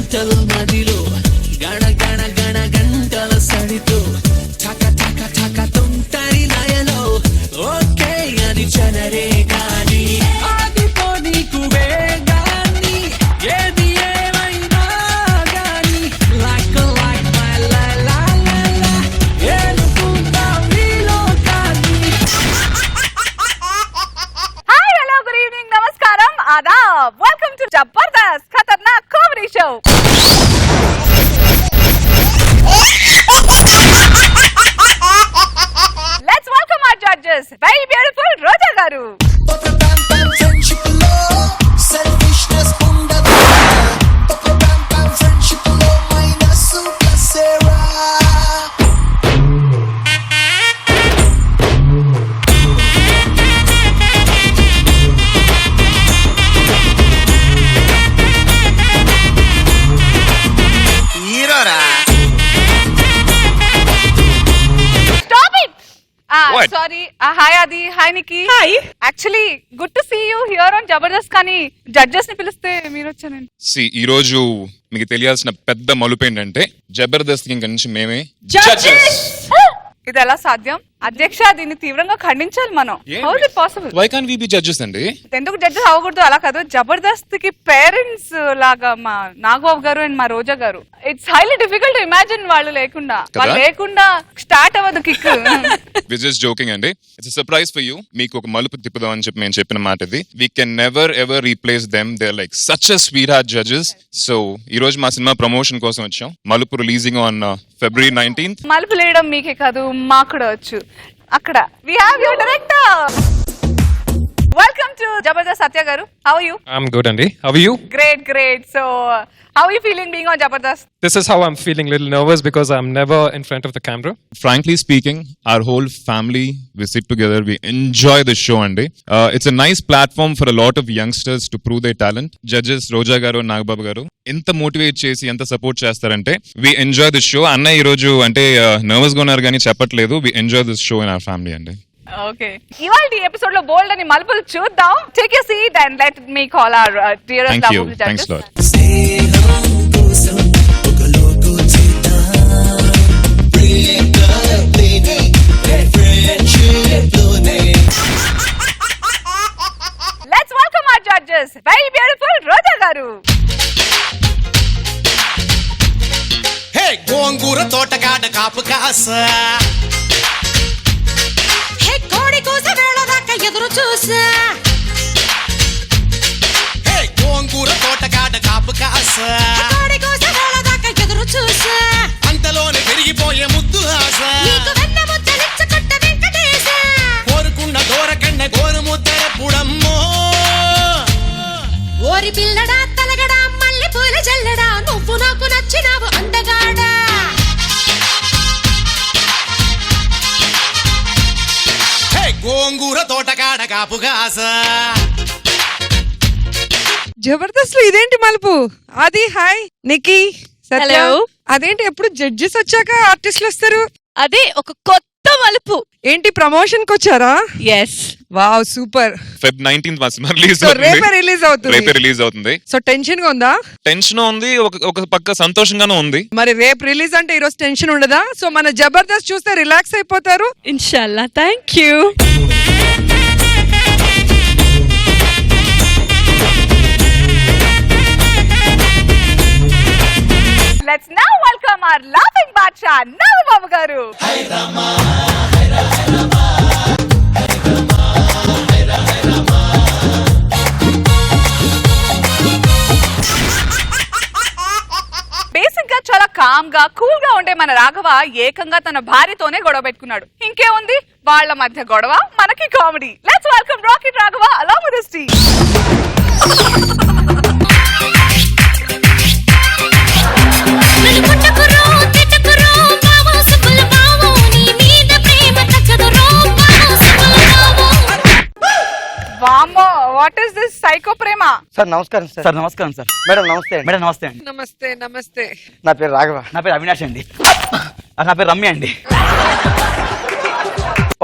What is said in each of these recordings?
గంటల మదిలో గణ గణ గణ గంటల సడితో ఠక ఠక ఠక తొంటరి లయలో ఓకే అని చలరే గాని ఆదితో నీకు వేగాని ఏది ఏమైనా గాని లైక్ లైక్ మై లా లా లా లా ఏనుకుంటా నీలో కానీ. హాయ్ హలో గుడ్ ఈవినింగ్ నమస్కారం Aadab welcome to Jabardasth Khatarnak comedy show. Let's welcome our judges very beautiful Roja garu, sorry hi Aadi, hi Nikki. Hi, actually good to see you here on Jabardasth, కానీ జడ్జెస్ ని పిలిస్తే మీరు వచ్చానండి. ఈ రోజు మీకు తెలియాల్సిన పెద్ద మలుపు ఏంటంటే జబర్దస్త్ ఇంక నుంచి మేమే జడ్జెస్. ఇది ఎలా సాధ్యం అధ్యక్ష? దీన్ని తీవ్రంగా ఖండించాలి మనం. How is it possible? Why can't we be judges అండి? ఎందుకు జడ్జెస్ అవ్వకూడదు? అలా కాదు, జబర్దస్త్ కి పేరెంట్స్ లాగా మా నాగబాబు గారు అండ్ మా రోజా గారు. It's highly difficult to imagine వాళ్ళు లేకుండా స్టార్ట్ అవ్వదు కిక్. వి జస్ట్ జోకింగ్ అండి. It's surprise for you. మీకు ఒక మలుపు తిప్పుదాం అని చెప్పి నేను చెప్పిన మాట ఇది. We can never ever replace them. They are like such a sweet heart judges. So ఈ రోజు మా సినిమా ప్రమోషన్ కోసం వచ్చాం. మలుపు రిలీజింగ్ ఆన్ February 19th. మలుపు లేయడం మీకే కాదు మాకు కూడా వచ్చు. అక్కడ we have your director. Welcome to Jabardasth Satya garu. How are you? I'm good, Andy. How are you? Great. So how are you feeling being on Jabardast? This is how I'm feeling. Little nervous because I'm never in front of the camera. Frankly speaking, our whole family, we sit together, we enjoy the show, Andy. It's a nice platform for a lot of youngsters to prove their talent. Judges Roja garu, Nagbabu garu ఎంత motivate చేసి ఎంత support చేస్తారంటే వి enjoy this show. అన్న ఈ రోజు అంటే nervous గా ఉన్నారు కానీ చెప్పట్లేదు. We enjoy this show in our family అండి. ఓకే, ఇవాల్టి ఎపిసోడ్ లో బోల్డ్ అని మలుపులు చూద్దాం. Take a seat and let me call our dearest love judges. Thanks lot. Let's welcome our judges very beautiful Roja garu. Hey గోంగూర తోటగాడ కాపు కాస, హే కోడి కూస వేళ దాకా ఎదురు చూసా, హే గోంగూర తోటగాడ కాపు కాస, కోడి కూస వేళ దాకా ఎదురు చూసా, అంతలోనే పెరిగిపోయే ముద్దు ఆశ, నీకు వెన్న ముద్దలిచ్చుకుంట వెంకటేశ, కోరుకున్న దూరకన్న గోరు ముద్దర పుడమ్మో, ఓరి పిల్లడా తలగడా మల్లె పూల జల్లడా, నువ్వు నాకు నచ్చినావు అందగాడా. హే గోంగూర తోటగాడ కాపు కాస. జబర్దస్త్ లో ఇదేంటి మలుపు? అది హాయ్ నికి సత్య. అదేంటి ఎప్పుడు జడ్జెస్ వచ్చాక ఆర్టిస్టులు వస్తారు? అదే ఒక కొత్త మలుపు. ఏంటి ప్రమోషన్ కి వచ్చారా? Yes. Wow super. Feb 19th మా సినిమా రిలీజ్ సో రేపే రిలీజ్ అవుతుంది. సో టెన్షన్ గా ఉందా? టెన్షన్ ఉంది, ఒక పక్క సంతోషంగానూ ఉంది. మరి రేపు రిలీజ్ అంటే ఈరోజు టెన్షన్ ఉండదా? సో మన జబర్దస్త్ చూస్తే రిలాక్స్ అయిపోతారు. ఇన్షాల్లా. Thank you. Let's now welcome our laughing బాద్షా నాగబాబు గారు. బేసిక్ గా చాలా కామ్ గా కూల్ గా ఉండే మన రాఘవ ఏకంగా తన భార్యతోనే గొడవ పెట్టుకున్నాడు. ఇంకేముంది, వాళ్ళ మధ్య గొడవ మనకి comedy. Let's welcome rocket Raghava along with his team. వామ్మో, వాట్ ఇస్ దిస్ సైకో ప్రేమ? సార్ నమస్కారం సార్. నమస్కారం సార్. మేడం నమస్తే. మేడం నమస్తే అండి. నమస్తే. నా పేరు రాఘవ. నా పేరు అవినాష్ అండి. నా పేరు రమ్య అండి.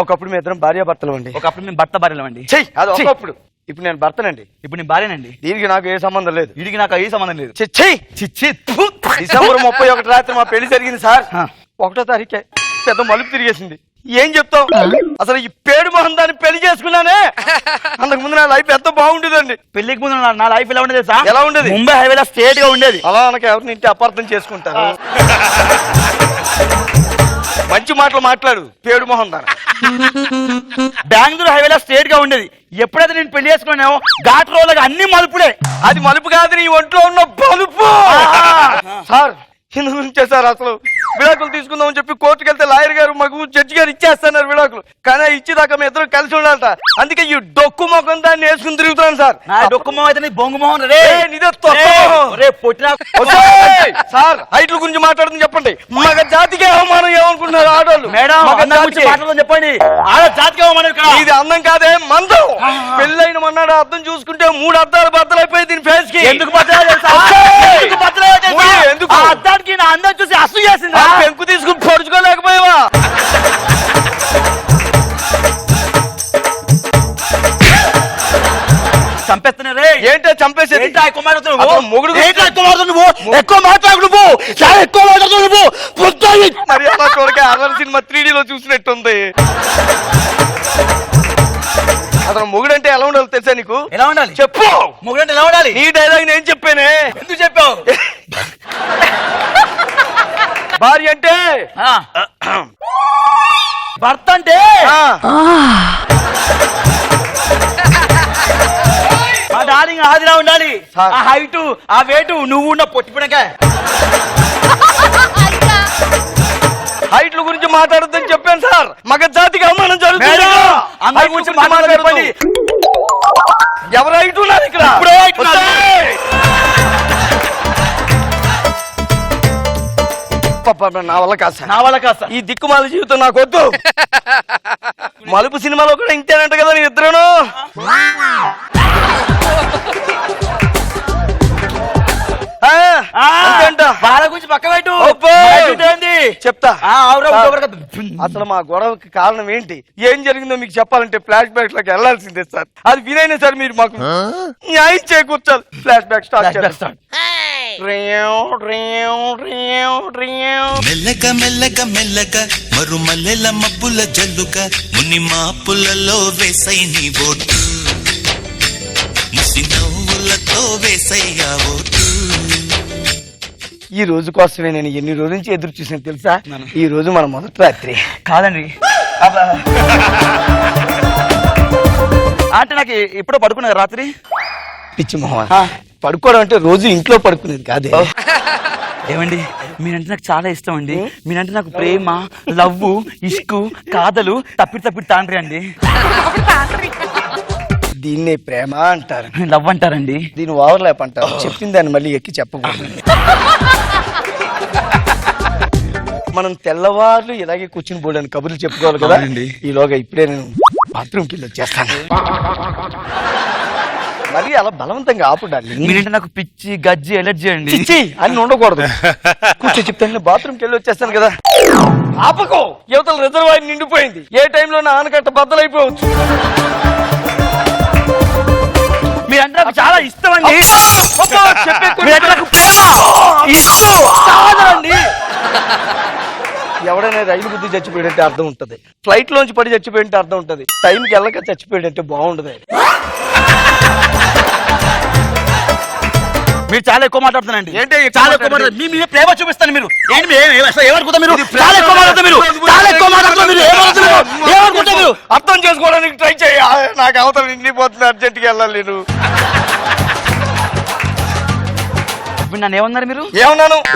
ఒకప్పుడు మీ ఇద్దరం భార్యాభర్తలు అండి. ఒకప్పుడు మేము భర్త భార్యలు అండి. అది ఒకప్పుడు. ఇప్పుడు నేను భర్తనండి. ఇప్పుడు నేను భార్యనండి. దీనికి నాకు ఏ సంబంధం లేదు. వీడికి నాకు ఏ సంబంధం లేదు. చిచ్చి చిచ్చి డిసెంబర్ 31 రాత్రి మా పెళ్లి జరిగింది సార్. 1వ తారీఖే పెద్ద మలుపు తిరిగేసింది. ఏం చెప్తావు? అసలు ఈ పేడు మొహం దాన్ని పెళ్లి చేసుకున్నానే, అంతకు ముందు నా లైఫ్ ఎంత బాగుండేదండి. పెళ్లికి ముందు నా లైఫ్ ఎలా ఉండేది సార్? ఎలా ఉండేది? ముంబై హైవేలో స్ట్రేట్ గా ఉండేది. అలా నాకు ఎవరిని ఇంటి అపార్థం చేసుకుంటారు. మంచి మాటలు మాట్లాడు పేడు మొహం దాని. బెంగళూరు హైవేలో స్ట్రేట్ గా ఉండేది. ఎప్పుడైతే నేను పెళ్లి చేసుకున్నానో ఘాట్ రోడ్లకు అన్ని మలుపుడే. అది మలుపు కాదు, నీ ఒంట్లో ఉన్న బలుపు. సార్ ఇందు గురించే సార్, అసలు విడాకులు తీసుకుందామని చెప్పి కోర్టుకు వెళ్తే లాయర్ గారు మాకు జడ్జి గారు ఇచ్చేస్తున్నారు విడాకులు. కానీ ఇచ్చేదాకా మేము ఇద్దరు కలిసి ఉండాలట. అందుకే ఈ డొక్కు మొఖం దాన్ని వేసుకుని తిరుగుతున్నాను సార్. డొక్కు మొహం అయితే బొంగు మొహం సార్. హైట్ల గురించి మాట్లాడుతుంది చెప్పండి. మగ జాతికి అవమానం ఏమనుకుంటున్నారు ఆడవాళ్ళు? మేడం చెప్పండి. ఆడ జాతికి అవమానం ఇది అందం కాదే మందం. పెళ్ళైన మన్నాడు అర్థం చూసుకుంటే 3 అద్దాలు బద్దలైపోయి దీని ఫేస్ కి. ఎందుకు ఎందుకు అద్దానికి నా అందం చూసి అసూ చేసింది. పెంకు తీసుకుని పొడుచుకోలేకపోయావా? చంపేస్తున్నారే. ఏంటో చంపేసేది? ఎక్కువ మాట్లాడుతున్నావు మొగుడు. ఎక్కువ మాట్లాడు నువ్వు. చాలా ఎక్కువ మాట్లాడుతున్నావు నువ్వు. మరి అలా చూడక అర్రర్ సినిమా 3Dలో చూసినట్టుంది. అతను మొగుడంటే ఎలా ఉండాలి తెలుసా నీకు? ఎలా ఉండాలి చెప్పు. మొగుడంటే ఎలా ఉండాలి? నీ డైలాగ్ నేను చెప్పానే. ఎందుకు చెప్పావు? భార్య అంటే భర్త అంటే మా డార్లింగ్ ఆదిలా ఉండాలి. ఆ హైటు ఆ వెయిట్ నువ్వు ఉన్న పొట్టిపినక. హైట్ల గురించి మాట్లాడొద్దని చెప్పాను సార్. మగ జాతికి అవమానం జరుగుతుంది. ఎవరు హైట్ ఉన్నారు ఇక్కడ? నా వల్ల కాస్త నా వల్ల కాస్త ఈ దిక్కుమాల జీవితం నాకు వద్దు. మలుపు సినిమాలో కూడా ఇంతేనంట కదా నీ ఇద్దరును. వాళ్ళ గురించి పక్క పెట్టు. చెప్తా. అసలు మా గొడవకి కారణం ఏంటి, ఏం జరిగిందో మీకు చెప్పాలంటే ఫ్లాష్ బ్యాక్ లోకి వెళ్లాల్సిందే సార్. అది వినైనా సార్ మీరు మాకు న్యాయం చేకూర్చాలి. Flash back start. మెల్లగా మెల్లగా మెల్లగా మరుమల్లెల మబ్బుల జల్లుగా ముని మాపులలో వేసై నీ ఓటు, ముసి నవ్వులతో వేసయ్యా ఓటు. ఈ రోజు కోసమే నేను ఎన్ని రోజుల నుంచి ఎదురు చూసాను తెలుసా? ఈ రోజు మన మొదటి రాత్రి కాదండి. అంటే నాకు ఎప్పుడో పడుకున్నది రాత్రి. పిచ్చి మొహం. పడుకోవడం అంటే రోజు ఇంట్లో పడుకునేది కాదే. ఏమండి మీరంటే నాకు చాలా ఇష్టం అండి. మీరంటే నాకు ప్రేమ, లవ్వు, ఇష్కు, కాదలు తప్పి తాండ్రి అండి. దీన్నే ప్రేమ అంటారు, లవ్ అంటారండి. దీన్ని ఓవర్ ల్యాప్ అంటారు. చెప్పింది దాన్ని మళ్ళీ ఎక్కి చెప్పకూడదు. మనం తెల్లవారులు ఇలాగే కూర్చుని పోలేని కబుర్లు చెప్పుకోవాలి కదా. ఈలోగా ఇప్పుడే నేను బాత్రూమ్కి వెళ్ళి వచ్చేస్తాను. మరి అలా బలవంతంగా ఆపుడాలి. మీరంటే నాకు పిచ్చి, గజ్జి, ఎలర్జీ అండి. పిచ్చి అని ఉండకూడదు. కూర్చో చెప్తాను. బాత్రూమ్కి వెళ్ళి వచ్చేస్తాను కదా. ఆపకో, యువతల రిజర్వాయర్ నిండిపోయింది. ఏ టైంలో నా ఆనకట్ట బద్దలైపోవచ్చు. మీరంటే నాకు చాలా ఇష్టం అండి. ఎవడైనా రైలు గుద్ది చచ్చిపోయాడంటే అర్థం ఉంటది, ఫ్లైట్ లోంచి పడి చచ్చిపోయింటే అర్థం ఉంటది, టైంకి వెళ్ళక చచ్చిపోయాడంటే బాగుండదు. మీరు చాలా ఎక్కువ మాట్లాడుతున్నారండి. ఏంటి చాలా ఎక్కువ మాట్లాడుతున్నారు? మీ మీద ప్రేమ చూపిస్తాను. మీరు ఏంటి ఏమనుకుంటా? మీరు చాలా ఎక్కువ మాట్లాడుతున్నారు. మీరు చాలా ఎక్కువ మాట్లాడుతున్నారు. ఏమనుకుంటా? మీరు అర్థం చేసుకోవడానికి ట్రై చేయ. నాకు అవతల నిండిపోతుంది, అర్జెంట్కి వెళ్ళాలి నేను. నన్ను ఏమన్నారు మీరు?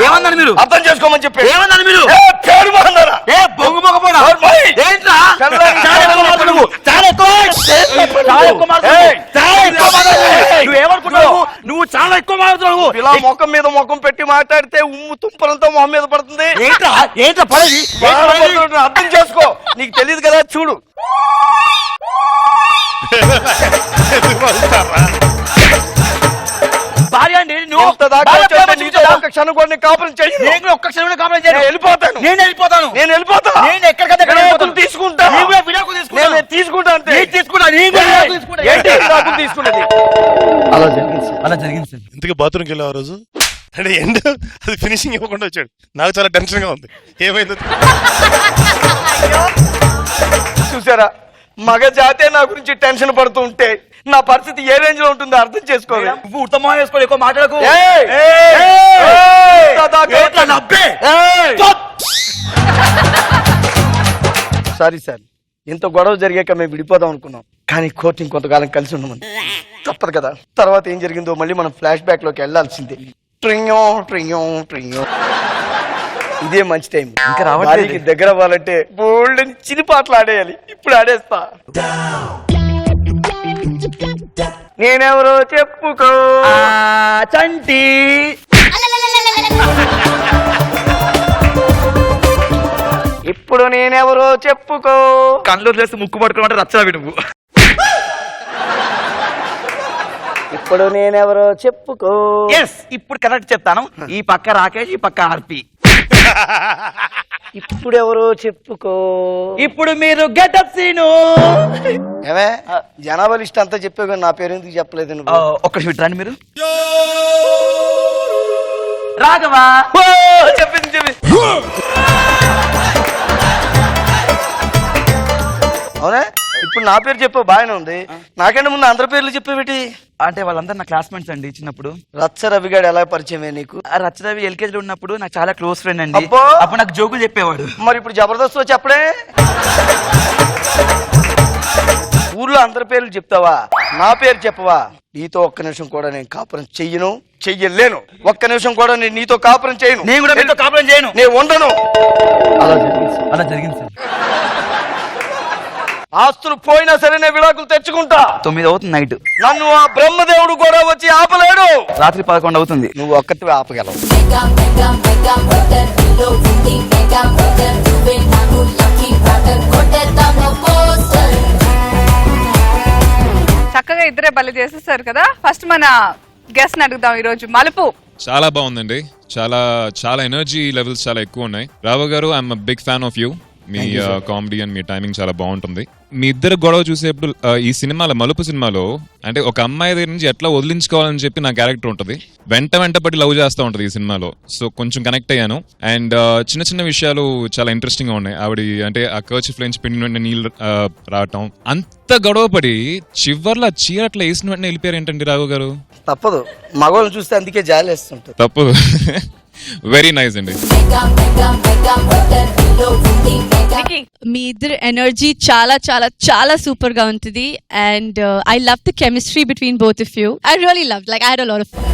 ఏమన్నారు మీరు? అర్థం చేసుకోమని చెప్పి ఏమన్నారు మీరు? బొంగు మొగపోడా ఏంట్రా? నువ్వేమనుకుంటున్నావు? నువ్వు చాలా ఎక్కువ మాట్లాడుతున్నావు. ఇలా ముఖం మీద ముఖం పెట్టి మాట్లాడితే ఉమ్ము తుంపరంతో మొహం మీద పడుతుంది. ఏంట్రా పడేది? అర్థం చేసుకో, నీకు తెలియదు కదా. చూడు భార్య అండి. నువ్వు ఒక్క క్షణం కూడా నేను కాపురం చేయను. నేను కూడా ఒక్క క్షణంలో కాపురం చేయను. నేను వెళ్ళిపోతాను. నేను వెళ్ళిపోతాను. నేను వెళ్ళిపోతా. నేను ఎక్కడికంటే అక్కడికి వెళ్ళిపోతాను. తీసుకుంటా. నేను కూడా విడాకులు తీసుకుంటాను. నేను తీసుకుంటా అంతే. నేను తీసుకుంటా. నేను కూడా విడాకులు తీసుకుంటా. ఏంటి విడాకులు తీసుకున్నది? అలా జరిగింది సార్. అలా జరిగింది సార్. ఇంతకీ బాత్రూమ్కి వెళ్ళావు ఆ రోజు అంటే ఎండ్ అది ఫినిషింగ్ ఇవ్వకుండా వచ్చాడు. నాకు చాలా టెన్షన్ గా ఉంది, ఏమైందో. చూసారా, మగ జాతే నా గురించి టెన్షన్ పడుతూ ఉంటే నా పరిస్థితి ఏ రేంజ్ లో ఉంటుందో అర్థం చేసుకోవాలి. నువ్వు ఉత్తమం వేసుకోవాలి, ఎక్కువ మాట్లాడకు. ఏయ్! ఏయ్! ఏంట్రా నవ్వే? ఏయ్! సారీ సార్, ఇంత గొడవ జరిగాక మేము విడిపోదాం అనుకున్నాం, కానీ కోర్టు ఇంకొంతకాలం కలిసి ఉండమని. తప్పదు కదా. తర్వాత ఏం జరిగిందో మళ్ళీ మనం ఫ్లాష్ బ్యాక్ లోకి వెళ్లాల్సిందే. ట్రింగో ట్రింగో ట్రింగో. ఇదే మంచి టైం. ఇంకా రావట్లేదు. భార్యకి దగ్గర అవ్వాలంటే బోల్డ్ అని చిన్ని పాటలు ఆడేయాలి. ఇప్పుడు ఆడేస్తా. నేనెవరో చెప్పుకో చంటి ఇప్పుడు నేనెవరో చెప్పుకో. కళ్ళు లేసి ముక్కు పట్టుకోమంటే రచ్చరావి నువ్వు. ఇప్పుడు నేనెవరో చెప్పుకో. ఎస్, ఇప్పుడు కరెక్ట్ చెప్తాను. ఈ పక్క రాకేష్, ఈ పక్క ఆర్పి. ఇప్పుడు ఎవరో చెప్పుకో. ఇప్పుడు మీరు గెటప్ సీను. ఏమే జనాభా లిస్ట్ అంతా చెప్పావు కానీ నా పేరు ఎందుకు చెప్పలేదు నువ్వు? ఒక్క నిమిషం రండి మీరు. రాఘవా. ఓ, చెప్పింది. అవునా, ఇప్పుడు నా పేరు చెప్పావు, బాగానే ఉంది. నాకంటే ముందు అందరి పేర్లు చెప్పేవిటి? అంటే వాళ్ళందరూ నా క్లాస్మేట్స్ అండి చిన్నప్పుడు. రచ్చ రవిగాడు ఎలా పరిచయమే నీకు? ఆ రచ్చరవి ఎల్కేజీలో ఉన్నప్పుడు నాకు చాలా క్లోజ్ ఫ్రెండ్ అండి. అబ్బో. అప్పుడు నాకు జోకులు చెప్పేవాడు. మరి ఇప్పుడు జబర్దస్త్ లో చెప్పడే? ఊర్లో అందరి పేర్లు చెప్తావా, నా పేరు చెప్పవా? నీతో ఒక్క నిమిషం కూడా నేను కాపురం చెయ్యలేను. ఒక్క నిమిషం కూడా నేను నీతో కాపురం చేయను. నేను కూడా మీతో కాపురం చేయను. నేను ఉండను. అలా జరిగింది సార్. ఆస్తులు పోయినా సరే నేను విడాకులు తెచ్చుకుంటా. 9 అవుతుంది నైట్. నన్ను ఆ బ్రహ్మదేవుడు కూడా వచ్చి ఆపలేడు. రాత్రి 11 అవుతుంది. నువ్వు ఒక్కటివే ఆపగలవు. చక్కగా ఇద్దరే బలి చేసేసారు కదా. ఫస్ట్ మన గెస్ట్ అడుగుదాం ఈ రోజు. మలుపు చాలా బాగుందండి. చాలా చాలా ఎనర్జీ లెవెల్స్ చాలా ఎక్కువ ఉన్నాయి. Rao garu, I'm big fan of you. మీ కామెడీ అండ్ మీ టైమింగ్ చాలా బాగుంటుంది. మీ ఇద్దరు గొడవ చూసేప్పుడు ఈ సినిమాలో, మలుపు సినిమాలో, అంటే ఒక అమ్మాయి దగ్గర నుంచి ఎట్లా వదిలించుకోవాలని చెప్పి నా క్యారెక్టర్ ఉంటుంది. వెంటపడి లవ్ చేస్తూ ఉంటుంది ఈ సినిమాలో. సో కొంచెం కనెక్ట్ అయ్యాను. అండ్ చిన్న చిన్న విషయాలు చాలా ఇంట్రెస్టింగ్ గా ఉన్నాయి. ఆవిడ అంటే ఆ కర్చీఫ్ నుంచి పిండి నుండి నీళ్ళు రావటం, అంత గొడవపడి చివర్లో చీర అట్లా వేసిన వెంటనే వెళ్ళిపోయారు ఏంటండి రావు గారు? తప్పదు, మగవాళ్ళని చూస్తే అందుకే జాలేస్తుంటుంది. తప్పదు. వెరీ నైస్ అండి. మీ ఇద్దరు ఎనర్జీ చాలా చాలా చాలా సూపర్ గా ఉంటుంది. And I love the chemistry between both of you. I really love, like I had a lot of fun.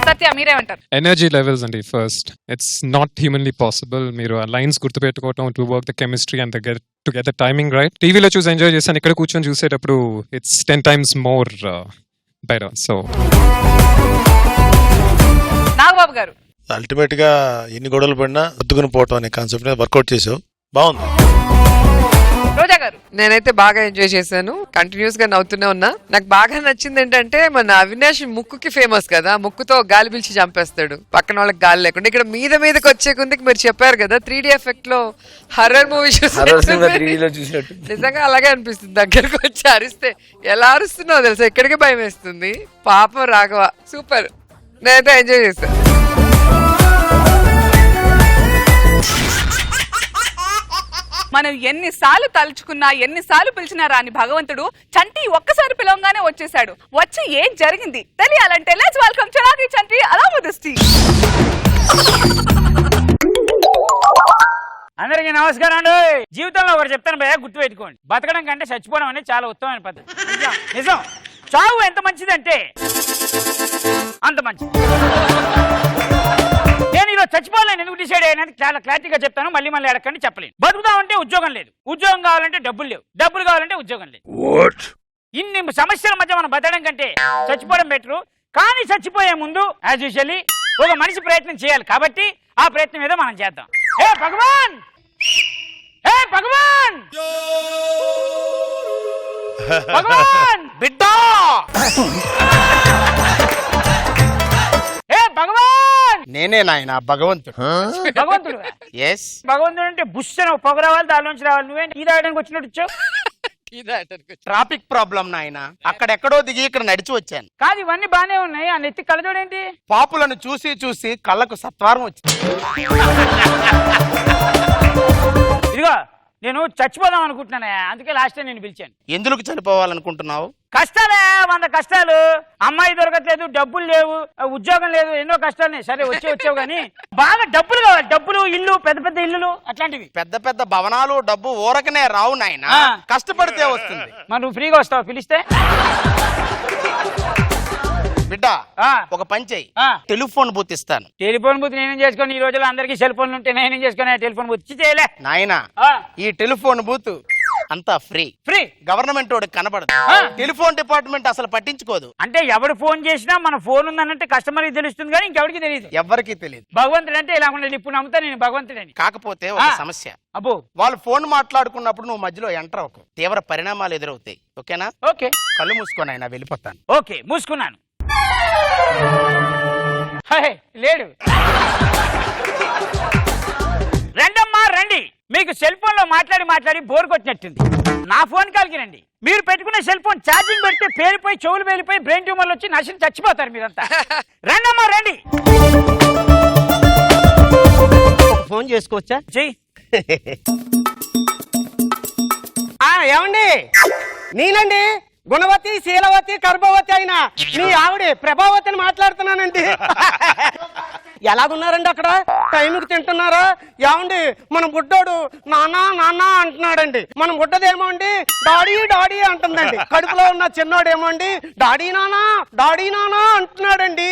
Satya మీరేమంటారు? ఎనర్జీ లెవెల్స్ అండి. First, it's not humanly possible. మీరు ఆ లైన్స్ గుర్తుపెట్టుకోవటం, to work the chemistry and to get the timing right. టీవీలో చూసి enjoy చేశాను, ఇక్కడ కూర్చొని చూసేటప్పుడు it's 10 times more better. So Nagababu garu, ultimate గా ఎన్ని గొడవలు పడినా సర్దుకుని పోవటం అనే కాన్సెప్ట్ వర్కౌట్ చేసావు, బాగుంది. రోజా గారు, నేనైతే బాగా ఎంజాయ్ చేశాను. కంటిన్యూస్ గా నవ్వుతూనే ఉన్నా. నాకు బాగా నచ్చింది ఏంటంటే, మన అవినాష్ ముక్కుకి ఫేమస్ కదా, ముక్కుతో గాలి పిలిచి చంపేస్తాడు పక్కన వాళ్ళకి గాలి లేకుండా. ఇక్కడ మీదకి వచ్చే కొందికి మీరు చెప్పారు కదా 3D ఎఫెక్ట్ లో హర్రర్ మూవీ చూసినట్టు నిజంగా అలాగే అనిపిస్తుంది. దగ్గరకు వచ్చి అరిస్తే ఎలా అరుస్తున్నావు తెలుసా, ఎక్కడికి భయం వేస్తుంది. పాపం రాఘవ, సూపర్. నేనైతే ఎంజాయ్ చేశాను. మనం ఎన్నిసార్లు తలుచుకున్నా, ఎన్నిసార్లు పిలిచినా రాని భగవంతుడు చంటి ఒక్కసారి పిలవంగానే వచ్చేసాడు. వచ్చి ఏం జరిగింది తెలియాలంటే let's welcome Chalaki Chanti along with this team. అందరికీ నమస్కారం అండి. జీవితంలో ఒకటి చెప్తాను భయ్యా, గుర్తు పెట్టుకోండి. బతకడం కంటే చచ్చిపోవడం అనేది చాలా ఉత్తమమైన పద్ధతి. నిజం. చావు ఎంత మంచిదంటే అంత మంచిది. నేను ఈరోజు చచ్చిపోవాలని ఎందుకు డిసైడ్ అయ్యానని చాలా క్లారిటీగా చెప్తాను. మళ్ళీ అడగండి, చెప్పలేను. బతుకుదామంటే ఉద్యోగం లేదు, ఉద్యోగం కావాలంటే డబ్బులు లేవు, డబ్బులు కావాలంటే ఉద్యోగం లేదు. ఇన్ని సమస్యల మధ్య మనం బతకడం కంటే చచ్చిపోవడం బెటరు. కానీ చచ్చిపోయే ముందు యాజ్ యూజువల్లీ ఒక మనిషి ప్రయత్నం చేయాలి. కాబట్టి ఆ ప్రయత్నం ఏదో మనం చేద్దాం. హే భగవాన్, హే భగవాన్, భగవాన్ బిడ్డ, నేనే నాయన భగవంతుడు. భగవంతుడు ఎస్. భగవంతుడు అంటే బుష్ అని పొగ రావాలి దానిలోంచి రావాలి. నువ్వేంటి ఈ రాయడానికి వచ్చినట్టు వచ్చావు? ట్రాఫిక్ ప్రాబ్లం నాయన. అక్కడెక్కడో దిగి ఇక్కడ నడిచి వచ్చాను. కాదు ఇవన్నీ బానే ఉన్నాయి, ఆ నెత్తి కళ్ళజోడేంటి? పాపులను చూసి చూసి కళ్ళకు సత్వారం వచ్చింది. ఇదిగో నేను చచ్చిపోదాం అనుకుంటున్నానే, అందుకే లాస్ట్ టైం నేను పిలిచాను. ఎందుకు చనిపోవాలనుకుంటున్నావు? కష్టాలే 100 కష్టాలు. అమ్మాయి దొరకట్లేదు, డబ్బులు లేవు, ఉద్యోగం లేదు, ఎన్నో కష్టాలు. సరే వచ్చావు కానీ బాగా డబ్బులు కావాలి. డబ్బులు, ఇల్లు, పెద్ద పెద్ద ఇల్లులు అట్లాంటివి. పెద్ద పెద్ద భవనాలు డబ్బు ఊరకనే రావు నాయన, కష్టపడితే వస్తుంది. మరి నువ్వు ఫ్రీగా వస్తావు పిలిస్తే? బిడ్డ ఒక పని చెయ్యి, టెలిఫోన్ బూత్ ఇస్తాను. టెలిఫోన్ బూత్ నేనేం చేసుకొని, ఈ రోజుల్లో అందరికీ సెల్ ఫోన్లు ఉంటే నేనేం చేసుకుని టెలిఫోన్ బూత్ చేయలే నాయన. ఈ టెలిఫోన్ బూత్ అంతా ఫ్రీ. గవర్నమెంట్ వాడికి కనబడదు. టెలిఫోన్ డిపార్ట్మెంట్ అసలు పట్టించుకోదు. అంటే ఎవడు ఫోన్ చేసినా మన ఫోన్ ఉందనంటే కస్టమర్ కి తెలుస్తుంది కానీ ఇంకెవరికి తెలియదు. ఎవరికి తెలియదు. భగవంతుడు అంటే ఇలా ఉండాలి. ఇప్పుడు నమ్ముతా నేను భగవంతుడని. కాకపోతే ఒక సమస్య. అబ్బో, వాళ్ళు ఫోన్ మాట్లాడుకున్నప్పుడు నువ్వు మధ్యలో ఎంటర్ అవ్వకు. తీవ్ర పరిణామాలు ఎదురవుతాయి. ఓకేనా? ఓకే. కళ్ళు మూసుకొని అయినా వెళ్ళిపోతాను. ఓకే మూసుకున్నాను. లేడు. రండమ్మా రండి. మీకు సెల్ ఫోన్ లో మాట్లాడి బోర్ కొట్టినట్టుంది. నా ఫోన్ కాల్కి రండి. మీరు పెట్టుకున్న సెల్ ఫోన్ ఛార్జింగ్ పెడితే పేలిపోయి, చెవులు పేలిపోయి, బ్రెయిన్ ట్యూమర్లు వచ్చి నశిని చచ్చిపోతారు మీరంతా. రండమ్మా రండి. ఫోన్ చేసుకోవచ్చా? చెయ్యి. ఏమండి, నేనండి గుణవతి, శీలవతి, గర్భవతి అయినా మీ ఆవిడ ప్రభావతిని మాట్లాడుతున్నానండి. ఎలాగున్నారండి అక్కడ? టైంకి తింటున్నారా? ఏమండి మన బుడ్డోడు నానా నానా అంటున్నాడండి. మన బుడ్డదేమో అండి డాడీ డాడీ అంటుందండి. కడుపులో ఉన్న చిన్నోడేమో అండి డాడీ నానా అంటున్నాడండి.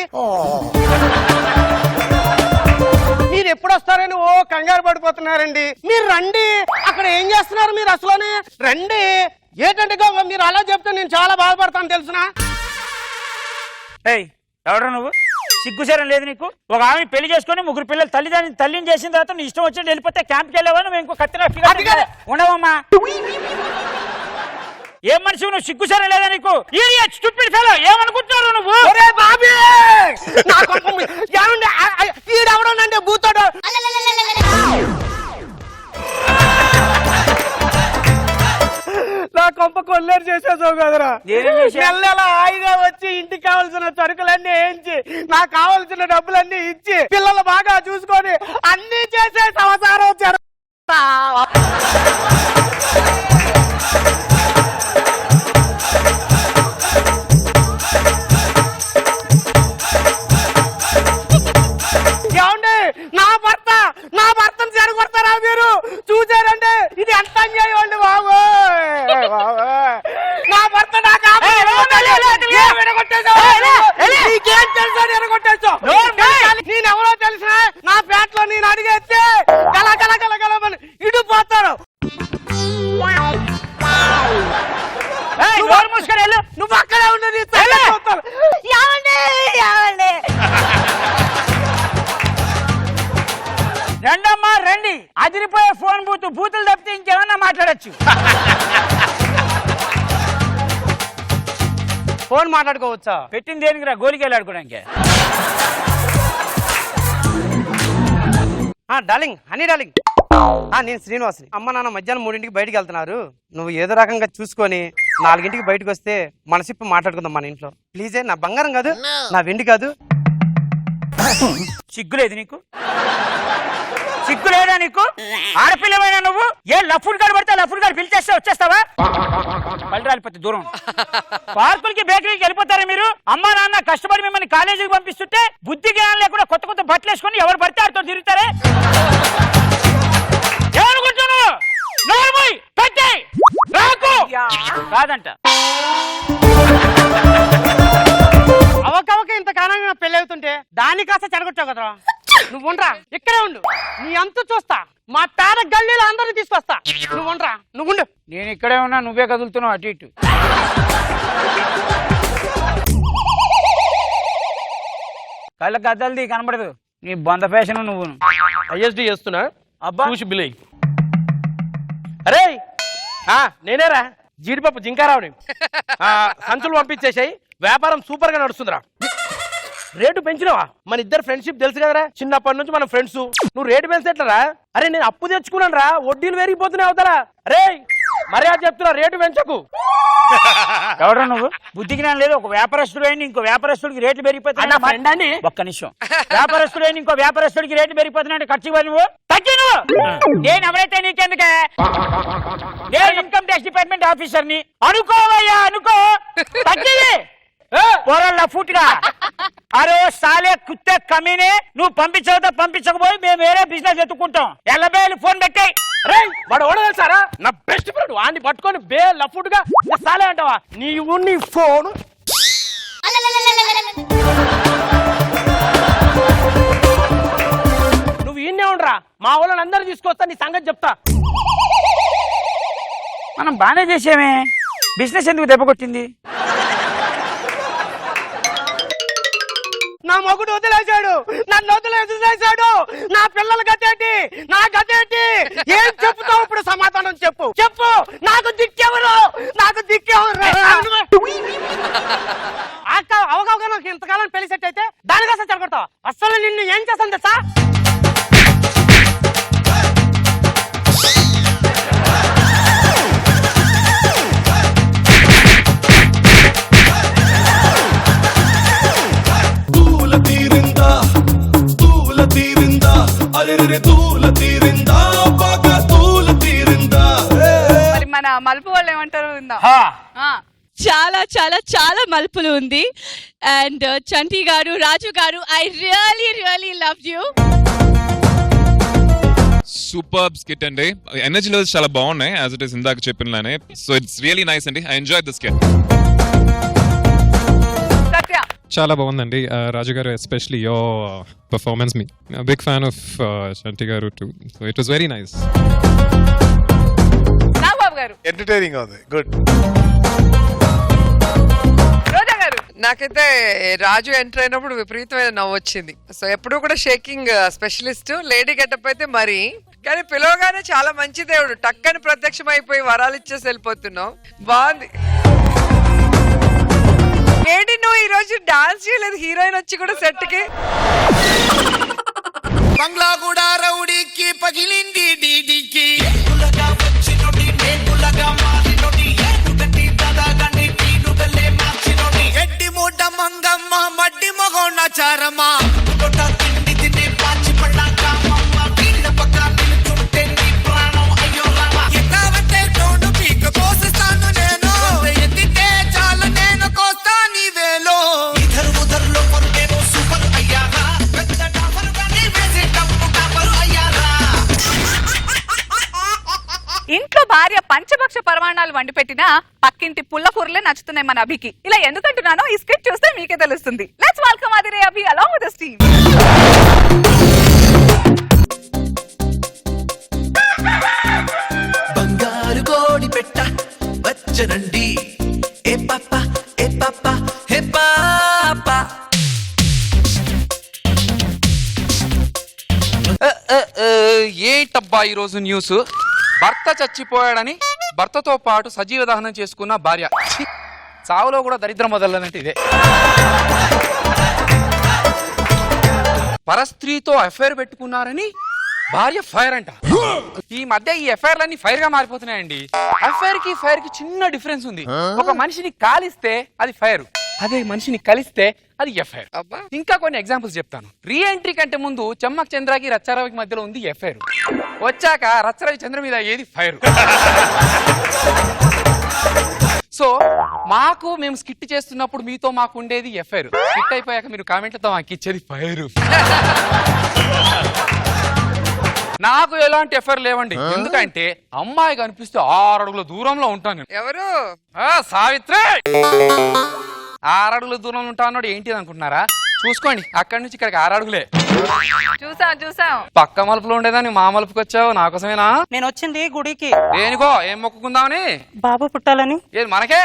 మీరు ఎప్పుడు వస్తారని ఓ కంగారు పడిపోతున్నారండి. మీరు రండి. అక్కడ ఏం చేస్తున్నారు మీరు? అసలునే రండి. ఏంటంటే మీరు అలా చెప్తే నేను చాలా బాధపడతాను తెలుసునా? ఎవరు నువ్వు? సిగ్గుసేరం లేదు నీకు? ఒక ఆమె పెళ్లి చేసుకుని 3 పిల్లలు తల్లిని చేసిన తర్వాత నీ ఇష్టం వచ్చినట్టు వెళ్ళిపోతే క్యాంప్కి వెళ్ళావా? నువ్వు ఇంకో కత్తిన ఉండవమ్మా. ఏం మనిషి నువ్వు? సిగ్గుసేరం లేదా నీకు? ఏమనుకుంటున్నారు నువ్వు? ఈడెవడోనండి బూతోడు. నా కొంప కొల్లేరు చేసేసావు కదరా. నెల హాయిగా వచ్చి ఇంటికి కావాల్సిన సరుకులన్నీ వేయించి, నాకు కావాల్సిన డబ్బులన్నీ ఇచ్చి, పిల్లలు బాగా చూసుకొని అన్ని చేసే సంసారం జరుగుతా. ఏమండి, నా భర్తను చెడగొడతారా మీరు? చూసారంటే ఇది ఎంత అన్యాయం అండి బాబు. నా భర్త నేనెవరో తెలిసిన నా పేటలో నేను అడిగేస్తే కలకలకలకలమని ఇడిపోతారు. నువ్వు అక్కడే ఉండదు. రండమ్మా రండి. అదిరిపోయే ఫోన్ బూతులు తప్పితే ఇంకేమన్నా మాట్లాడచ్చు. ఫోన్ మాట్లాడుకోవచ్చా? పెట్టింది దేనికిరా? గోలికి వెళ్ళాడుకోవడానికి. డార్లింగ్, హనీ డార్లింగ్, నేను శ్రీనివాస్ని. అమ్మ నాన్న మధ్యాహ్నం 3ంటికి బయటికి వెళ్తున్నారు. నువ్వు ఏదో రకంగా చూసుకొని 4ంటికి బయటకు వస్తే మనసిప్పి మాట్లాడుకుందాం మన ఇంట్లో. ప్లీజే. నా బంగారం కాదు, నా వెండి కాదు. సిగ్గులేదు నీకు? సిగ్గులేదా నీకు? ఆడపిల్లమైనా నువ్వు ఏ లఫుడ్ గారు పడితే లఫుడ్ గారు పిలిచేస్తే వచ్చేస్తావా? పళ్ళు రాలిపోతే దూరం. పార్కులకి బేకరీకి వెళ్ళిపోతారా మీరు? అమ్మా నాన్న కష్టపడి మిమ్మల్ని కాలేజీకి పంపిస్తుంటే బుద్ధి జ్ఞానం లేకుండా కొత్త కొత్త బట్టలు వేసుకొని ఎవరు పడితే ఆడితో తిరుగుతారే. ఏమనుకుంటున్నావు? కాదంట. అవకవక ఇంత కాలంగా పెళ్లి అవుతుంటే దాన్ని కాస్త చెడగొట్టావు కదరా. నువ్వు ఉండరా, ఇక్కడే ఉండు. నీ అంత చూస్తా. మా పేద గల్లీలో అందరినీ తీసుకొస్తా. నువ్వు ఉండరా, నువ్వు ఉండు. నేను ఇక్కడే ఉన్నా, నువ్వే కదులుతున్నావు అటు ఇటు. కళ్ళకి అద్దల్ది కనబడదు. నీ బొంద ఫ్యాషన్ నువ్వు. ఐఎస్డి చేస్తున్నా అబ్బా. చూసి బిలై. అరే నేనేరా జీడిపప్పు జింకారావుని. సంచులు పంపించేసాయి. వ్యాపారం సూపర్ గా నడుస్తుందిరా. రేటు పెంచినవా? మన ఇద్దరు ఫ్రెండ్షిప్ తెలుసు కదరా, చిన్నప్పటి నుంచి మనం ఫ్రెండ్స్. నువ్వు రేటు పెంచట్లరా? అరే నేను అప్పు తెచ్చుకున్నాను రా, వడ్డీలు పెరిగిపోతున్నాయి అవుతారా? అరే మర్యాద చెప్తున్నా, రేటు పెంచకు. ఎవరా నువ్వు? బుద్ధి జ్ఞానం లేదు. ఒక వ్యాపారస్తుడు అయిన ఇంకో వ్యాపారస్తుడికి రేట్లు పెరిగిపోతున్నాయి. ఒక్క నిమిషం. వ్యాపారస్తుడు అయిన ఇంకో వ్యాపారస్తుడికి రేట్లు పెరిగిపోతున్నాయి. ఖర్చు నువ్వు తగ్గి. నేను ఎవరైతే నీకెందుకే? నేను ఇన్కమ్ ట్యాక్స్ డిపార్ట్మెంట్ ఆఫీసర్ని. అనుకోవయ్యా అనుకో. తగ్గి పోరల్లా ఫుట్గా. అరే సాలే కుత్తే కమీనే, నువ్వు పంపించకపోయి మేము వేరే బిజినెస్ ఎత్తుకుంటాం. ఎల్లబేలు ఫోన్ పెట్టాయి. రే వాడు ఓడగలుసారా? నా బెస్ట్ ఫ్రెండ్ వాడిని పట్టుకొని లఫుట్గా సాలే అంటావా? నీవు నీ ఫోన్ నువ్వు ఈయనే ఉండరా, మా వాళ్ళని అందరూ తీసుకొస్తా, నీ సంగతి చెప్తా. మనం బాగానే చేసామే, బిజినెస్ ఎందుకు దెబ్బ కొట్టింది? నా మొగుడు వదిలేశాడు, నన్ను వదిలేసాడు. నా పిల్లల గతేంటి, నా గతేంటి? ఏం చెప్తావు ఇప్పుడు? సమాధానం చెప్పు. నాకు దిక్కెవరు? అవగాహన నాకు ఇంతకాలం పెళ్లి సెట్ అయితే దానికోసం చెడగొడతావు. అసలు నిన్ను ఏం చేస్తాను తెలుసా? మరి మన మలుపు వాళ్ళు ఏమంటారు? చాలా చాలా చాలా మలుపులు ఉంది. And Chanti garu, Raju garu, I really love you. Super skit అండి. ఎనర్జీ లెవెల్స్ చాలా బాగున్నాయి, యాజ్ ఇట్ ఇస్ ఇందాక చెప్పినలానే. సో ఇట్స్ రియలీ నైస్ అండి. I enjoy this skit. Satya చాలా బాగుందండి. Raju garu, especially your performance, me big fan of Chanti garu too. So it was very nice. Nagababu garu entertaining ఉంది. Good. రోజా గారు నాకైతే రాజు ఎంటర్ అయినప్పుడు విపరీతమైన నవ్వు వచ్చింది. సో ఎప్పుడు కూడా షేకింగ్ స్పెషలిస్ట్, లేడీ గెటప్ అయితే మరి. కానీ పిలవగానే చాలా మంచి దేవుడు, టక్కని ప్రత్యక్షం అయిపోయి వరాలు ఇచ్చేసి వెళ్ళిపోతున్నావు. బాగుంది. ఏంటి నువ్వు ఈ రోజు డాన్స్ చేయలేదు? హీరోయిన్ వచ్చి కూడా సెట్ కి. బంగ్లా కూడా రౌడీకి పగిలింది డీడీకి. ఎడ్డి మూట మంగమ్మ మడ్డి మగోణాచారమా తిండి తినే పాచి పడ్డాక పక్క నిలుచుంటే నీ ప్రాణం అయ్యో రామా. ఎక్కవంటే తోడు పీక కోసిస్తాను నేను, ఎత్తితే చాలు నేను కోస్తా నీ వేలో. ఇధర్ ఉధర్లో కొరుకేమో సూపర్ అయ్యారా, పెద్ద టాపర్ గానీ వేసే టప్పు టాపర్ అయ్యారా. ఇంట్లో భార్య పంచభక్ష పరమాణాలు వండి పెట్టినా పక్కింటి పుల్లకూరలే నచ్చుతున్నాయి మన అభికి. ఇలా ఎందుకంటున్నానో ఈ స్కిట్ చూస్తే మీకే తెలుస్తుంది. Let's welcome Adhire Abhi along with this team. బంగారు కోడి పెట్ట వచ్చనండి, ఏ పాప ఏ పాప హే పాప. ఏంటబ్బా ఈరోజు న్యూస్? భర్త చచ్చిపోయాడని భర్తతో పాటు సజీవ దహనం చేసుకున్న భార్య. ఛీ! చావులో కూడా దరిద్రం మొదలదంటే ఇదే. పరస్త్రీతో అఫైర్ పెట్టుకున్నారని భార్య ఫైర్ అంట. ఈ మధ్య ఈ ఎఫ్ఐఆర్లన్నీ ఫైర్ గా మారిపోతున్నాయండి. అఫైర్ కి ఫైర్ కి చిన్న డిఫరెన్స్ ఉంది. ఒక మనిషిని కాలిస్తే అది ఫైర్, అదే మనిషిని కలిస్తే అది ఎఫ్ఐఆర్. ఇంకా కొన్ని ఎగ్జాంపుల్స్ చెప్తాను. రీ ఎంట్రీ కంటే ముందు చెమ్మక్ చంద్రకి రచ్చారవికి మధ్యలో ఉంది ఎఫ్ఐఆర్. వచ్చాక రచ్చరవి చంద్ర మీద ఏది ఫైర్. సో మాకు మేము స్కిట్ చేస్తున్నప్పుడు మీతో మాకు ఉండేది ఎఫ్ఐఆర్. స్కిట్ అయిపోయాక మీరు కామెంట్లతో మాకు ఇచ్చేది ఫైర్. నాకు ఎలాంటి ఎఫ్ఐఆర్ లేవండి. ఎందుకంటే అమ్మాయి కనిపిస్తే 6 అడుగుల దూరంలో ఉంటాను. ఎవరు? సావిత్రి. 6 అడుగుల దూరంలో ఉంటా అన్నాడు. ఏంటిది అనుకుంటున్నారా? చూసుకోండి, అక్కడి నుంచి ఇక్కడికి 6 అడుగులే. చూసాం. పక్క మలుపులో ఉండేదాన్ని మా మలుపుకి వచ్చావు. నా కోసమేనా? నేను వచ్చింది గుడికి. దేనికో? ఏం మొక్కుకుందామని? బాబు పుట్టాలని. ఏది మనకే?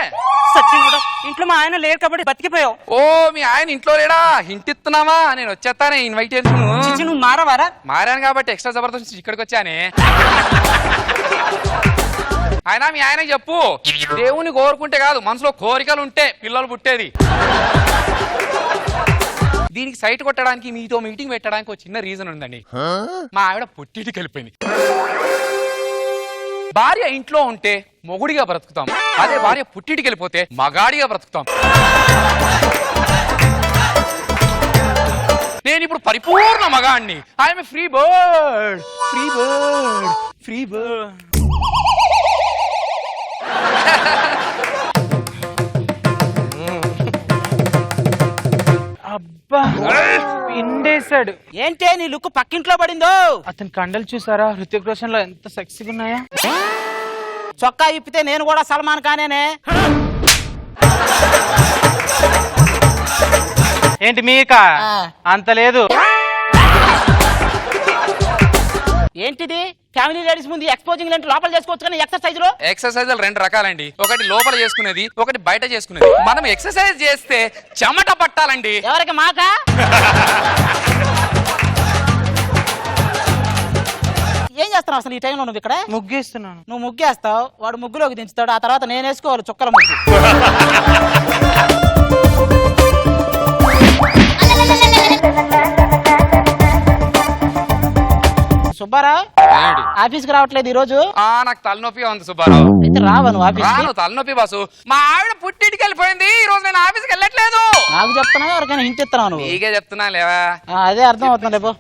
సచ్చినోడా, ఇంట్లో మా ఆయన లేరు కాబట్టి బతికిపోయావు. ఓ మీ ఆయన ఇంట్లో లేడా? ఇంటిస్తున్నావా? నేను వచ్చేస్తానే ఇన్వైటేషన్. నువ్వు మారవారా? మారాను కాబట్టి ఎక్స్ట్రా జబర్దస్త్ ఇక్కడికి వచ్చానే. ఆయన మీ ఆయన చెప్పు, దేవుని కోరుకుంటే కాదు, మనసులో కోరికలు ఉంటే పిల్లలు పుట్టేది. దీనికి సైట్ కొట్టడానికి మీతో మీటింగ్ పెట్టడానికి ఒక చిన్న రీజన్ ఉందండి. మా ఆవిడ పుట్టింటికి వెళ్ళిపోయింది. భార్య ఇంట్లో ఉంటే మొగుడిగా బ్రతుకుతాం, అదే భార్య పుట్టింటికి వెళ్ళిపోతే మగాడిగా బ్రతుకుతాం. నేను ఇప్పుడు పరిపూర్ణ మగాడిని. I'm a free bird, free bird, free bird. అబ్బా పిండేశాడు. ఏంటే నీ లుక్ పక్కింట్లో పడిందో? అతని కండలు చూసారా? హృతిక్ రోషన్ లో ఎంత సెక్సీగా ఉన్నాయా? చొక్కా ఇప్పితే నేను కూడా సల్మాన్ ఖానేనే. ఏంటి మీక అంత లేదు? ఏంటిది? ఫ్యామిలీ లేడీస్ ముందు ఎక్స్పోజింగ్ లాంటి లోపల చేసుకోవచ్చు కానీ ఎక్సర్సైజ్ లో? ఎక్సర్సైజ్ రెండు రకాలండి. ఒకటి లోపల చేసుకునేది, ఒకటి బయట చేసుకునేది. మనం ఎక్సర్సైజ్ చేస్తే చెమట పట్టాలండి. ఎవరికి? మాకా? ఏం చేస్తున్నావు అసలు ఈ టైంలో నువ్వు ఇక్కడ? ముగ్గేస్తున్నాను. నువ్వు ముగ్గేస్తావు, వాడు ముగ్గులోకి దించుతాడు, ఆ తర్వాత నేను వేసుకోవాలి చుక్కల ముగ్గు. సుబ్బారావు ఆఫీస్ కి రావట్లేదు ఈ రోజు? నాకు తలనొప్పిగా ఉంది సుబ్బారావు. అయితే రావా నువ్వు ఆఫీస్? తలనొప్పి బాసు. మా ఆవిడ పుట్టింటికి వెళ్ళిపోయింది, ఈ రోజు నేను ఆఫీస్కి వెళ్ళట్లేదు. నాకు చెప్తున్నా ఎవరికైనా హింట్ ఇస్తున్నావు నువ్వు? నీకే చెప్తున్నా లేవా? అదే అర్థం అవుతుంది. లేపో.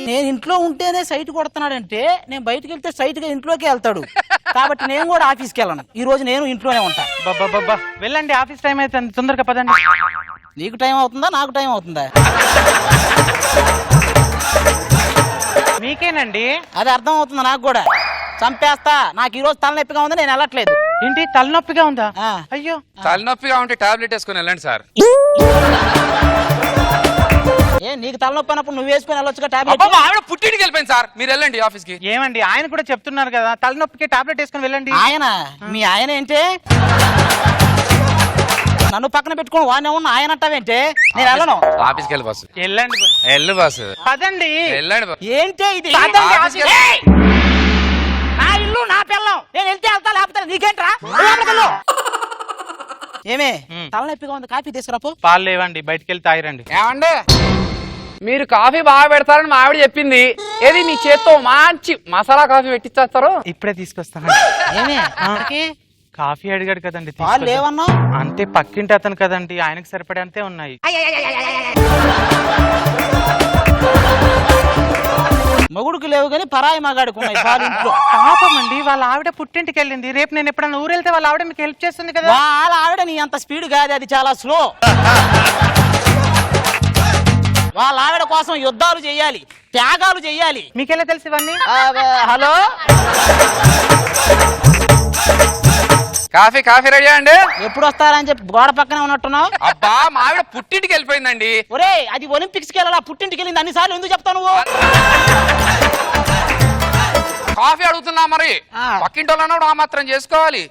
నేను ఇంట్లో ఉంటేనే సైట్ కొడుతున్నాడంటే నేను బయటకు వెళ్తే సైట్ గా ఇంట్లోకి వెళ్తాడు. కాబట్టి నేను కూడా ఆఫీస్కి వెళ్ళను. ఈ రోజు నేను ఇంట్లోనే ఉంటా. బాబా వెళ్ళండి, ఆఫీస్ టైం అయితే తొందరగా పదండి. నీకు టైం అవుతుందా నాకు టైం అవుతుందా? మీకేనండి. అది అర్థం అవుతుంది నాకు కూడా. చంపేస్తా. నాకు ఈ రోజు తలనొప్పిగా ఉంది, నేను వెళ్ళట్లేదు. ఏంటి తలనొప్పిగా ఉందా? అయ్యో తలనొప్పిగా ఉంటే టాబ్లెట్ వేసుకుని వెళ్ళండి సార్. ఏ నీకు తలనొప్పి అన్నప్పుడు నువ్వు వేసుకుని వెళ్ళొచ్చుగా టాబ్లెట్. ఆవిడ పుట్టింటికి వెళ్ళిపోయింది సార్, మీరు వెళ్ళండి ఆఫీస్ కి. ఏమండి ఆయన కూడా చెప్తున్నారు కదా తలనొప్పికి టాబ్లెట్ వేసుకుని వెళ్ళండి. ఆయన మీ ఆయన ఏంటి? నన్ను పక్కన పెట్టుకుని వాడిని ఉన్న ఆయన అంటావేంటే? నేను వెళ్ళను. ఆఫీస్కి వెళ్ళి బాసు. వెళ్ళండి. వెళ్ళు బాసు. పదండి. వెళ్ళండి. ఏంటి ఇది? నా ఇల్లు నా పిల్లం. నేను వెళ్తే వెళ్తా, లేకపోతే నీకేంట్రా? ఏమే తలనొప్పిగా ఉంది, కాఫీ తీసుకురాపో. పాలు లేవండి, బయటకు వెళ్ళి తాగిరండి. ఏమండి మీరు కాఫీ బాగా పెడతారని మా ఆవిడ చెప్పింది. ఏది మీ చేత్తో మంచి మసాలా కాఫీ పెట్టిచ్చేస్తారు? ఇప్పుడే తీసుకొస్తాను. కాఫీ అడిగాడు కదండి. పాలు లేవన్నా? అంటే పక్కింటి అతను కదండి, ఆయనకు సరిపడంతే ఉన్నాయి. మొగుడుకు లేవు గానీ పరాయి మగాడుకు ఉన్నాయి పాలు ఇంట్లో. పాపం అండి, వాళ్ళ ఆవిడ పుట్టింటికి వెళ్ళింది. రేపు నేను ఎప్పుడైనా ఊరెళ్తే వాళ్ళ ఆవిడ మీకు హెల్ప్ చేస్తుంది కదా. వాళ్ళ ఆవిడ నీ అంత స్పీడ్ కాదు, అది చాలా స్లో. వాళ్ళ ఆవిడ కోసం యుద్ధాలు చేయాలి, త్యాగాలు చేయాలి. మీకెలా తెలుసు ఇవన్నీ? హలో, కాఫీ కాఫీ రెడీ అండి? ఎప్పుడు వస్తారని చెప్పి గోడ పక్కనే ఉన్నట్టున్నావు. అబ్బా మా ఆవిడ పుట్టింటికి వెళ్ళిపోయిందండి. ఒరే అది ఒలింపిక్స్ కి వెళ్ళాలా, పుట్టింటికి వెళ్ళింది అన్నిసార్లు ఎందుకు చెప్తావు నువ్వు? కాఫీ అడుగుతున్నా మరి, పక్కింటి వాళ్ళన్నాడు ఆ మాత్రం చేసుకోవాలి.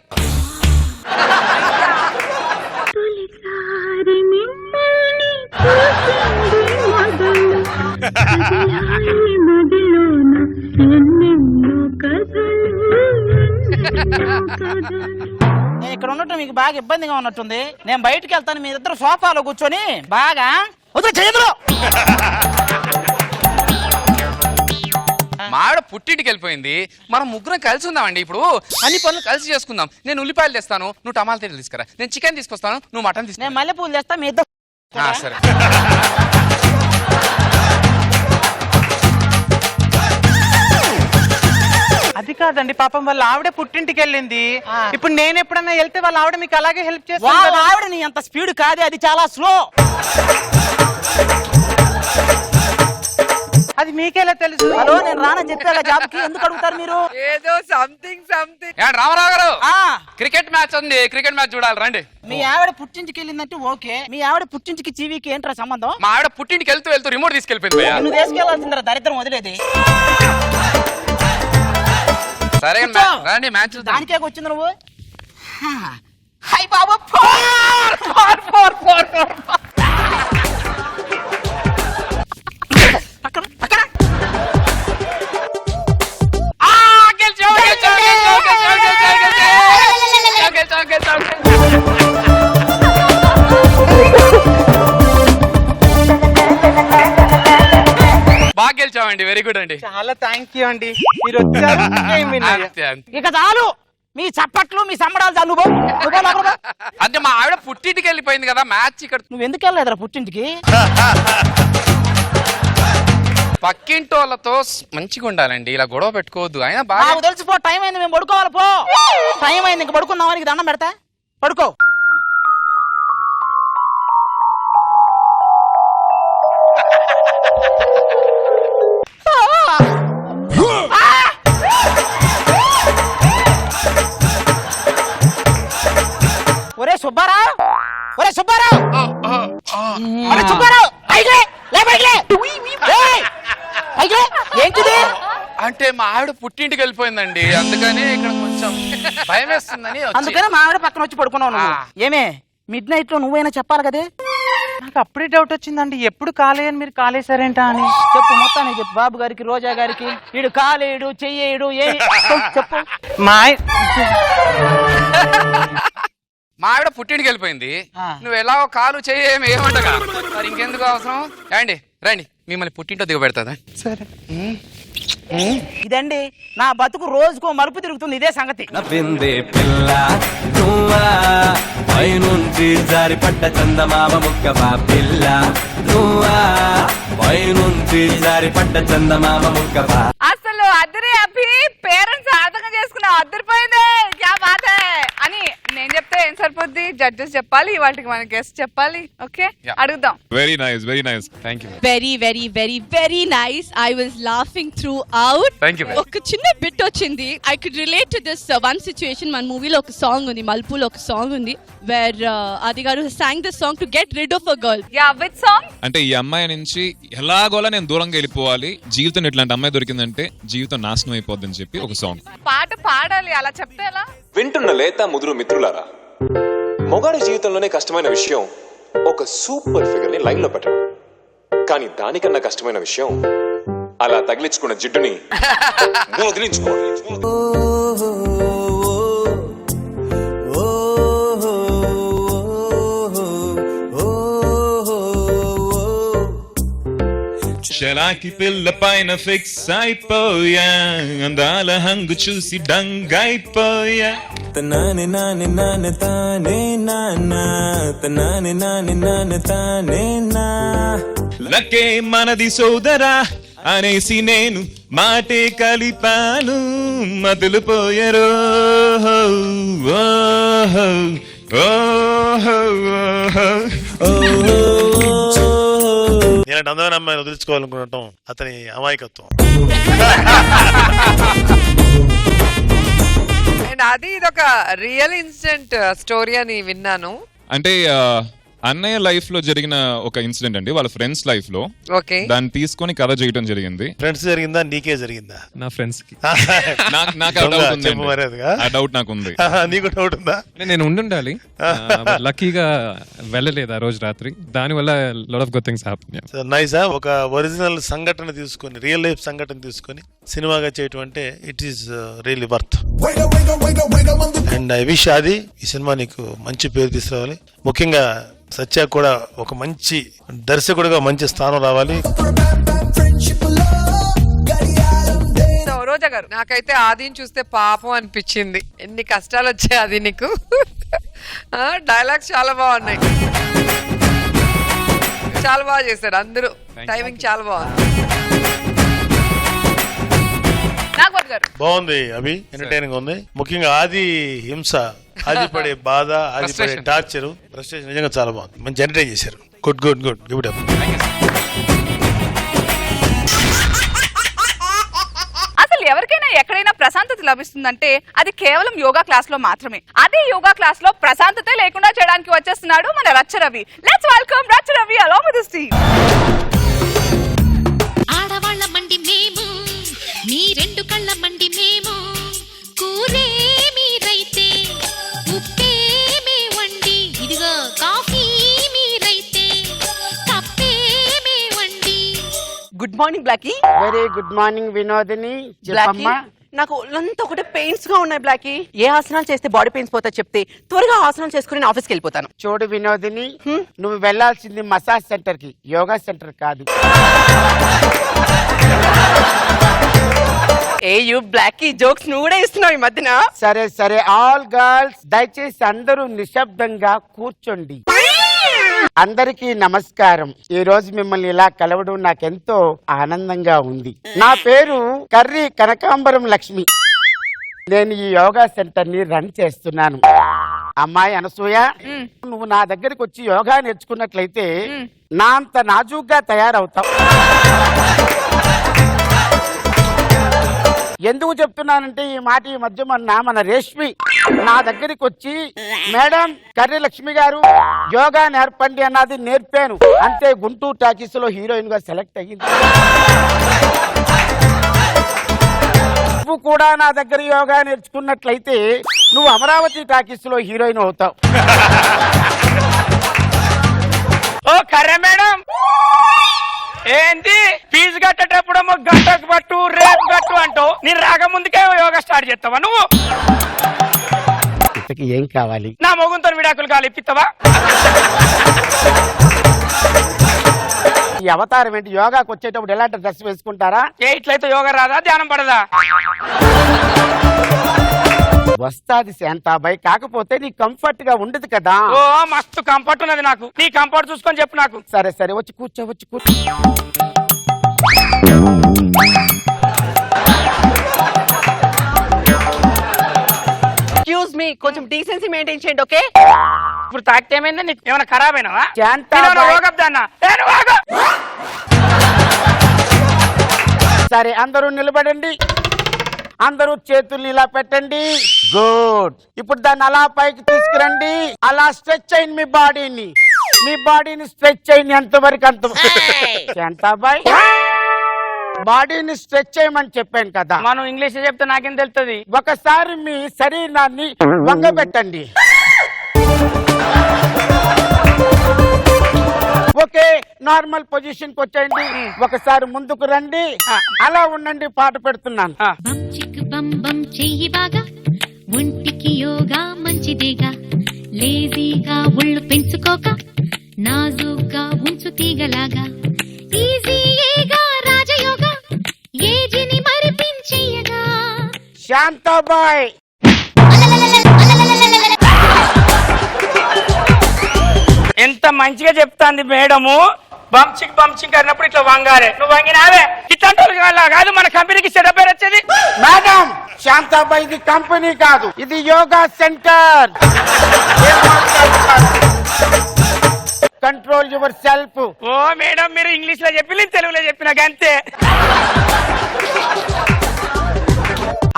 నేను ఇక్కడ ఉన్నట్టు మీకు బాగా ఇబ్బందిగా ఉన్నట్టుంది. నేను బయటకు వెళ్తాను, మీ ఇద్దరు సోఫాలో కూర్చొని బాగా మా ఆవిడ పుట్టింటికి వెళ్ళిపోయింది, మనం ముగ్గురం కలిసి ఉందామండి. ఇప్పుడు అన్ని పనులు కలిసి చేసుకుందాం. నేను ఉల్లిపాయలు తెస్తాను, నువ్వు టమాటాలు తీసుకురా. నేను చికెన్ తీసుకొస్తాను, నువ్వు మటన్ తీసుకురా. నేను మల్లెపూలు తెస్తా, మీ ఇద్దరు. సరే. అది కాదండి, పాపం వాళ్ళ ఆవిడ పుట్టింటికి వెళ్ళింది. ఇప్పుడు నేను ఎప్పుడన్నా వెళ్తే వాళ్ళ ఆవిడ మీకు అలాగే హెల్ప్ చేస్తా. వాళ్ళ ఆవిడ నీ అంత స్పీడ్ కాదే, అది చాలా స్లో. అది మీకెలా తెలుసు? హలో, నేను రానని చెప్పేలా జాబ్కి ఎందుకు అడుగుతారు మీరు? ఏదో something something. Ramarao garu cricket match ఉంది, క్రికెట్ మ్యాచ్ చూడాలి రండి. మీ ఆవిడ పుట్టింటికి వెళ్ళిందంటే ఓకే, మీ ఆవిడ పుట్టింటికి టీవీకి ఏంట్రా సంబంధం? మా ఆవిడ పుట్టింటికి వెళ్తూ వెళ్తూ రిమోట్ తీసుకెళ్ళిపోయింది. నువ్వు తీసుకెళ్లాల్సిందిరా, దరిద్రం వదిలేది. సరే రండి మ్యాచ్. దానికే వచ్చింది నువ్వు. హై బాబు, four four four four four. చేసామండి. వెరీ గుడ్ అండి. చాలా థ్యాంక్ యూ అండి, మీరు వచ్చారు. అంతే, అంతే. ఇక చాలు, మీ చప్పట్లు మీ సంబడాలు చాలు. అంటే మా ఆవిడ పుట్టింటికి వెళ్ళిపోయింది కదా, మ్యాచ్ ఇక్కడ. నువ్వు ఎందుకు వెళ్ళలేదురా పుట్టింటికి? పక్కింటి వాళ్ళతో మంచిగా ఉండాలండి, ఇలా గొడవ పెట్టుకోవద్దు. అయినా బాగా నాకు తెలిసిపో, టైం అయింది, మేము పడుకోవాలి. పో, టైం అయింది, ఇంక పడుకుందాం. నీకు దండం పెడతా, పడుకో. ఒరే సుబ్బారావు, ఒరే సుబ్బారావు, ఒరే సుబ్బారావు, పైకి లే, లే, పైకి లే. ఏయ్, పైకి లే. ఏంటిది? అంటే మా ఆవిడ పుట్టింటికి వెళ్ళిపోయిందండి, అందుకని ఇక్కడ కొంచెం భయం వేస్తుందని వచ్చి. అందుకనే మా ఆవిడ పక్కన వచ్చి పడుకున్నావు నువ్వు. ఏమే మిడ్ నైట్ లో నువ్వైనా చెప్పాలి కదే. నాకు అప్పుడే డౌట్ వచ్చిందండి, ఎప్పుడు కాలేయని మీరు కాలేసారేంటా అని. చెప్పు, మొత్తానికి చెప్పు. బాబు గారికి, రోజా గారికి, వీడు కాలేడు, చెయ్యేడు, ఏ చెప్పు. మా మా ఆవిడ పుట్టింటికి వెళ్ళిపోయింది, నువ్వు ఎలాగో కాలు చెయ్యేమి ఏమంటగా, మరి ఇంకెందుకు అవసరం. రండి రండి, మిమ్మల్ని పుట్టింటో దిగబెడతా. సరే. ఇదండి నా బతుకు, రోజుకో మలుపు తిరుగుతుంది, ఇదే సంగతి. నవ్విందే పిల్ల నువ్వా, పైనుంచి జారిపడ్డ చందమామ ముక్కవా పిల్ల నువ్వా, పైనుంచి జారిపడ్డ చందమామ ముక్కవా. అసలు అద్దరి అభి పేరెంట్స్ అర్థంగా చేసుకున్నావు, అద్దరిపోయింది, క్యా బాత్ హై అని నేను చెప్తే ఏం సరిపోద్ది, జడ్జెస్ చెప్పాలి, వాటికి మన గెస్ట్ చెప్పాలి. ఓకే, అడుగుదాం. Very nice, very nice. Thank you. Very, very, very, very nice. I was laughing throughout. Thank you. ఒక చిన్న బిట్ వచ్చింది. I could relate to this one situation. మన మూవీలో ఒక సాంగ్ ఉంది, మల్పులో ఒక సాంగ్ ఉంది, where ఆది గారు sang the song to get rid of a girl. Yeah, with song? అంటే ఈ అమ్మాయి నుంచి ఎలాగోలా నేను దూరంగా వెళ్ళిపోవాలి, జీవితం ఇట్లాంటి అమ్మాయి దొరికిందంటే జీవితం నాశనం అయిపోద్దని చెప్పి ఒక సాంగ్. పాట పాడాలి, అలా చెప్తే ఎలా? వింటున్న లేత ముదురు మిత్రులారా, మొగాడి జీవితంలోనే కష్టమైన విషయం ఒక సూపర్ ఫిగర్ ని లైన్ లో పెట్టడం. కానీ దానికన్నా కష్టమైన విషయం అలా తగిలించుకున్న జిడ్డుని వదిలించుకోవాలి. చలాకి పిల్ల పైన ఫిక్స్ అయిపోయా, అందాల హంగు చూసి డంగ్ అయిపోయా. తనాని నాని నాని తానే నానా, తనాని నాని నాని తానే నా. లకే మనది సోదరా అనేసి నేను మాటే కలిపాను, మదులు పోయరో. నేనంటే అందమైన అమ్మాయిని వదిలించుకోవాలనుకునటం అతని అమాయకత్వం. అండ్ అది ఇదొక రియల్ ఇన్సిడెంట్ స్టోరీ అని విన్నాను. అంటే అన్నయ్య లైఫ్ లో జరిగిన ఒక ఇన్సిడెంట్ అండి, వాళ్ళ ఫ్రెండ్స్ లైఫ్ లో. ఓకే, దాన్ని తీసుకొని కథ చేయడం జరిగింది. ఫ్రెండ్స్ జరిగిందా, నీకే జరిగిందా? నా ఫ్రెండ్స్ కి. నాకు ఆ డౌట్ నాకు ఉంది. నీకు డౌట్ ఉందా? నేను ఉండాలి, లక్కీగా వెళ్ళలేదు ఆ రోజు రాత్రి, దాని వల్ల lot of good things happen. నైసా, ఒక ఒరిజినల్ సంఘటన తీసుకొని, రియల్ లైఫ్ సంఘటన తీసుకొని సినిమాగా చేయటం అంటే it is really worth. And I wish ఆది ఈ సినిమా నీకు మంచి పేరు తీసుకురావాలి, ముఖ్యంగా సత్య కూడా ఒక మంచి దర్శకుడిగా మంచి స్థానం రావాలి. రోజా గారు, నాకైతే ఆదిని చూస్తే పాపం అనిపించింది. ఎన్ని కష్టాలు వచ్చాయి అది నీకు. డైలాగ్స్ చాలా బాగున్నాయి, చాలా బాగా చేశారు అందరూ, టైమింగ్ చాలా బాగుంది. బాగుంది అభి, ఎంటర్టైనింగ్ ఉంది. ముఖ్యంగా ఆది హింస, ఆది పడే బాధ, ఆది పడే టార్చర్, ఫ్రస్ట్రేషన్ నిజంగా చాలా బాగుంది. మంచి ఎంటర్టైన్ చేశారు. Good good good, give it up. అసలు ఎవరికైనా ఎక్కడైనా ప్రశాంతత లభిస్తుందంటే అది కేవలం యోగా క్లాస్ లో మాత్రమే. అదే యోగా క్లాస్ లో ప్రశాంతతే లేకుండా చేయడానికి వచ్చేస్తున్నాడు మన రచ్చ రవి. లెట్స్ వెల్కమ్ రచ్చ Ravi along with this team. ఆడవాళ్ళ మండి మేము, మీ రెండు కళ్ళ మండి మేము, కూరే మీరైతే ఉప్పే మే వండి, ఇదిగో కాఫీ మీరైతే కప్పే మే వండి. Good morning Blackie. Very good morning Vinodini. Blackie, నాకు ఒళ్ళంతా ఒకటే పెయిన్స్ గా ఉన్నాయి బ్లాకీ. ఏ ఆసనాలు చేస్తే బాడీ పెయిన్స్ పోతా చెప్తే త్వరగా ఆసనాలు చేసుకుని నేను ఆఫీస్కి వెళ్ళిపోతాను. చూడు వినోదిని, నువ్వు వెళ్లాల్సింది మసాజ్ సెంటర్ కి, యోగా సెంటర్ కాదు. ఏ యూ బ్లాక్ జోక్స్ నువ్వు కూడా ఇస్తున్నావు ఈ మధ్యన. సరే సరే, ఆల్ గర్ల్స్ దయచేసి అందరూ నిశ్శబ్దంగా కూర్చోండి. అందరికీ నమస్కారం. ఈ రోజు మిమ్మల్ని ఇలా కలవడం నాకెంతో ఆనందంగా ఉంది. నా పేరు కర్రీ కనకాంబరం లక్ష్మి. నేను ఈ యోగా సెంటర్ ని రన్ చేస్తున్నాను. అమ్మాయి అనసూయ, నువ్వు నా దగ్గరికి వచ్చి యోగా నేర్చుకున్నట్లయితే నా అంత నాజూగ్గా తయారవుతావు. ఎందుకు చెప్తున్నానంటే ఈ మాట ఈ మధ్య మన రేష్మి నా దగ్గరికి వచ్చి, మేడం కర్రీ లక్ష్మి గారు యోగా నేర్పండి అన్నది. నేర్పాను అంతే, గుంటూరు టాకీస్ లో హీరోయిన్ గా సెలెక్ట్ అయ్యింది. నువ్వు కూడా నా దగ్గర యోగా నేర్చుకున్నట్లయితే నువ్వు అమరావతి టాకీస్ లో హీరోయిన్ అవుతావు. ఓ కర్రే మేడం, ఏంటి ఫీజు కట్టేటప్పుడు గంటకు పట్టు రేపు కట్టు అంటావు, నేను రాక ముందుకే యోగా స్టార్ట్ చేస్తావా నువ్వు? ఇంతకి ఏం కావాలి? నా మొగుంతో విడాకులు కాలు ఇప్పిస్తావా? ఈ అవతారం ఏంటి? యోగాకి వచ్చేటప్పుడు ఎలాంటి డ్రెస్ వేసుకుంటారా? ఏ ఇట్లయితే యోగా రాదా, ధ్యానం పడదా? వస్తాది శాంతాబాయ్, కాకపోతే నీ కంఫర్ట్ గా ఉండదు కదా. ఓ మస్తు కంఫర్ట్ ఉన్నది నాకు, నీ కంఫర్ట్ చూసుకొని చెప్పు నాకు. సరే సరే, వచ్చి కూర్చో, వచ్చి కూర్చో. ఎక్స్క్యూజ్ మీ, కొంచెం డీసెన్సీ మెయింటైన్ చేయండి, ఓకే? ఇప్పుడు తాకితే ఏమైంది? నీకు ఏమైనా ఖరాబ్ అయినావా? శాంతాబాయ్ సరే, అందరూ నిలబడండి. అందరూ చేతులు ఇలా పెట్టండి. గుడ్. ఇప్పుడు దాన్ని అలా పైకి తీసుకురండి. అలా స్ట్రెచ్ అయింది మీ బాడీని. మీ బాడీని స్ట్రెచ్ అయింది ఎంతవరకు అంత. శాంతాబాయ్, బాడీని స్ట్రెచ్ చేయమని చెప్పాను కదా. మనం ఇంగ్లీష్ చెప్తే నాకేం తెలుస్తుంది? ఒకసారి మీ శరీరాన్ని వంగబెట్టండి. ఓకే, నార్మల్ పొజిషన్ కి వచ్చేయండి. ఒకసారి ముందుకు రండి. అలా ఉండండి, పాట పెడుతున్నాను. బం చిక్ బం బం చెయ్యి బాగా, ఒంటికి యోగా మంచిదేగా, లేజీగా ఒళ్ళు పెంచుకోక, నాజుగ్గా ఉంచు తీగలాగా, ఈజీగా రాజయోగా, ఏజిని మరిపించేయగా. శాంతాబాయ్, ఎంత మంచిగా చెప్తాంది మేడము. బంచిక్ అన్నప్పుడు ఇట్లా వంగారే, నువ్వు వంగినావే. ఇట్లాంటి కాదు మన కంపెనీకి చెడ్డ పేరు వచ్చేది. మేడం శాంతాబాయ్, ఇది కంపెనీ కాదు, ఇది yoga centre. Control your self. Oh madam, మీరు ఇంగ్లీష్ లో చెప్పి తెలుగులో చెప్పినా అంతే.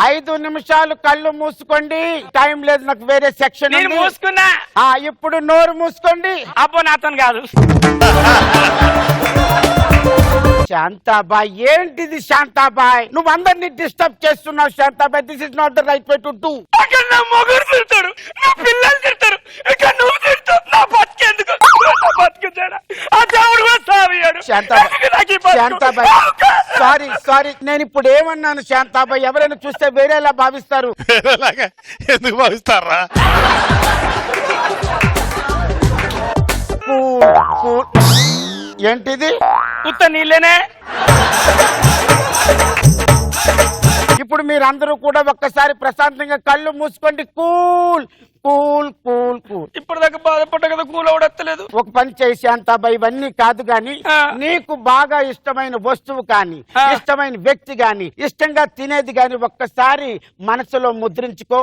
5 నిమిషాలు కళ్ళు మూసుకోండి. టైం లేదు నాకు, వేరే సెక్షన్. నేను మూసుకున్నా. ఇప్పుడు నోరు మూసుకోండి. అబ్బో నాతో కాదు. శాంతాబాయ్, ఏంటిది శాంతాబాయ్? నువ్వు అందరినీ డిస్టర్బ్ చేస్తున్నావు Shantabai. This is not the right way to do. అక్కడ నా మొగుడు తిడతాడు, నా పిల్లలు తిడతారు, ఇక్కడ నువ్వు తిడతావు. నా బతికేందుకు? శాంతాబాయ్, సారీ. నేను ఇప్పుడు ఏమన్నాను శాంతాబాయ్? ఎవరైనా చూస్తే వేరేలా భావిస్తారు. ఎందుకు భావిస్తారా? ఏంటిది? ఉత్త నీళ్ళేనే. ఇప్పుడు మీరందరూ కూడా ఒక్కసారి ప్రశాంతంగా కళ్ళు మూసుకోండి. Cool cool cool cool. ఇప్పుడు దాకా బాధపడ్డా కదా, కూల్ అవడలేదు. ఒక పని చేయి శాంతాబాయ్, ఇవన్నీ కాదు గాని నీకు బాగా ఇష్టమైన వస్తువు కానీ, ఇష్టమైన వ్యక్తి గాని, ఇష్టంగా తినేది గాని ఒక్కసారి మనసులో ముద్రించుకో.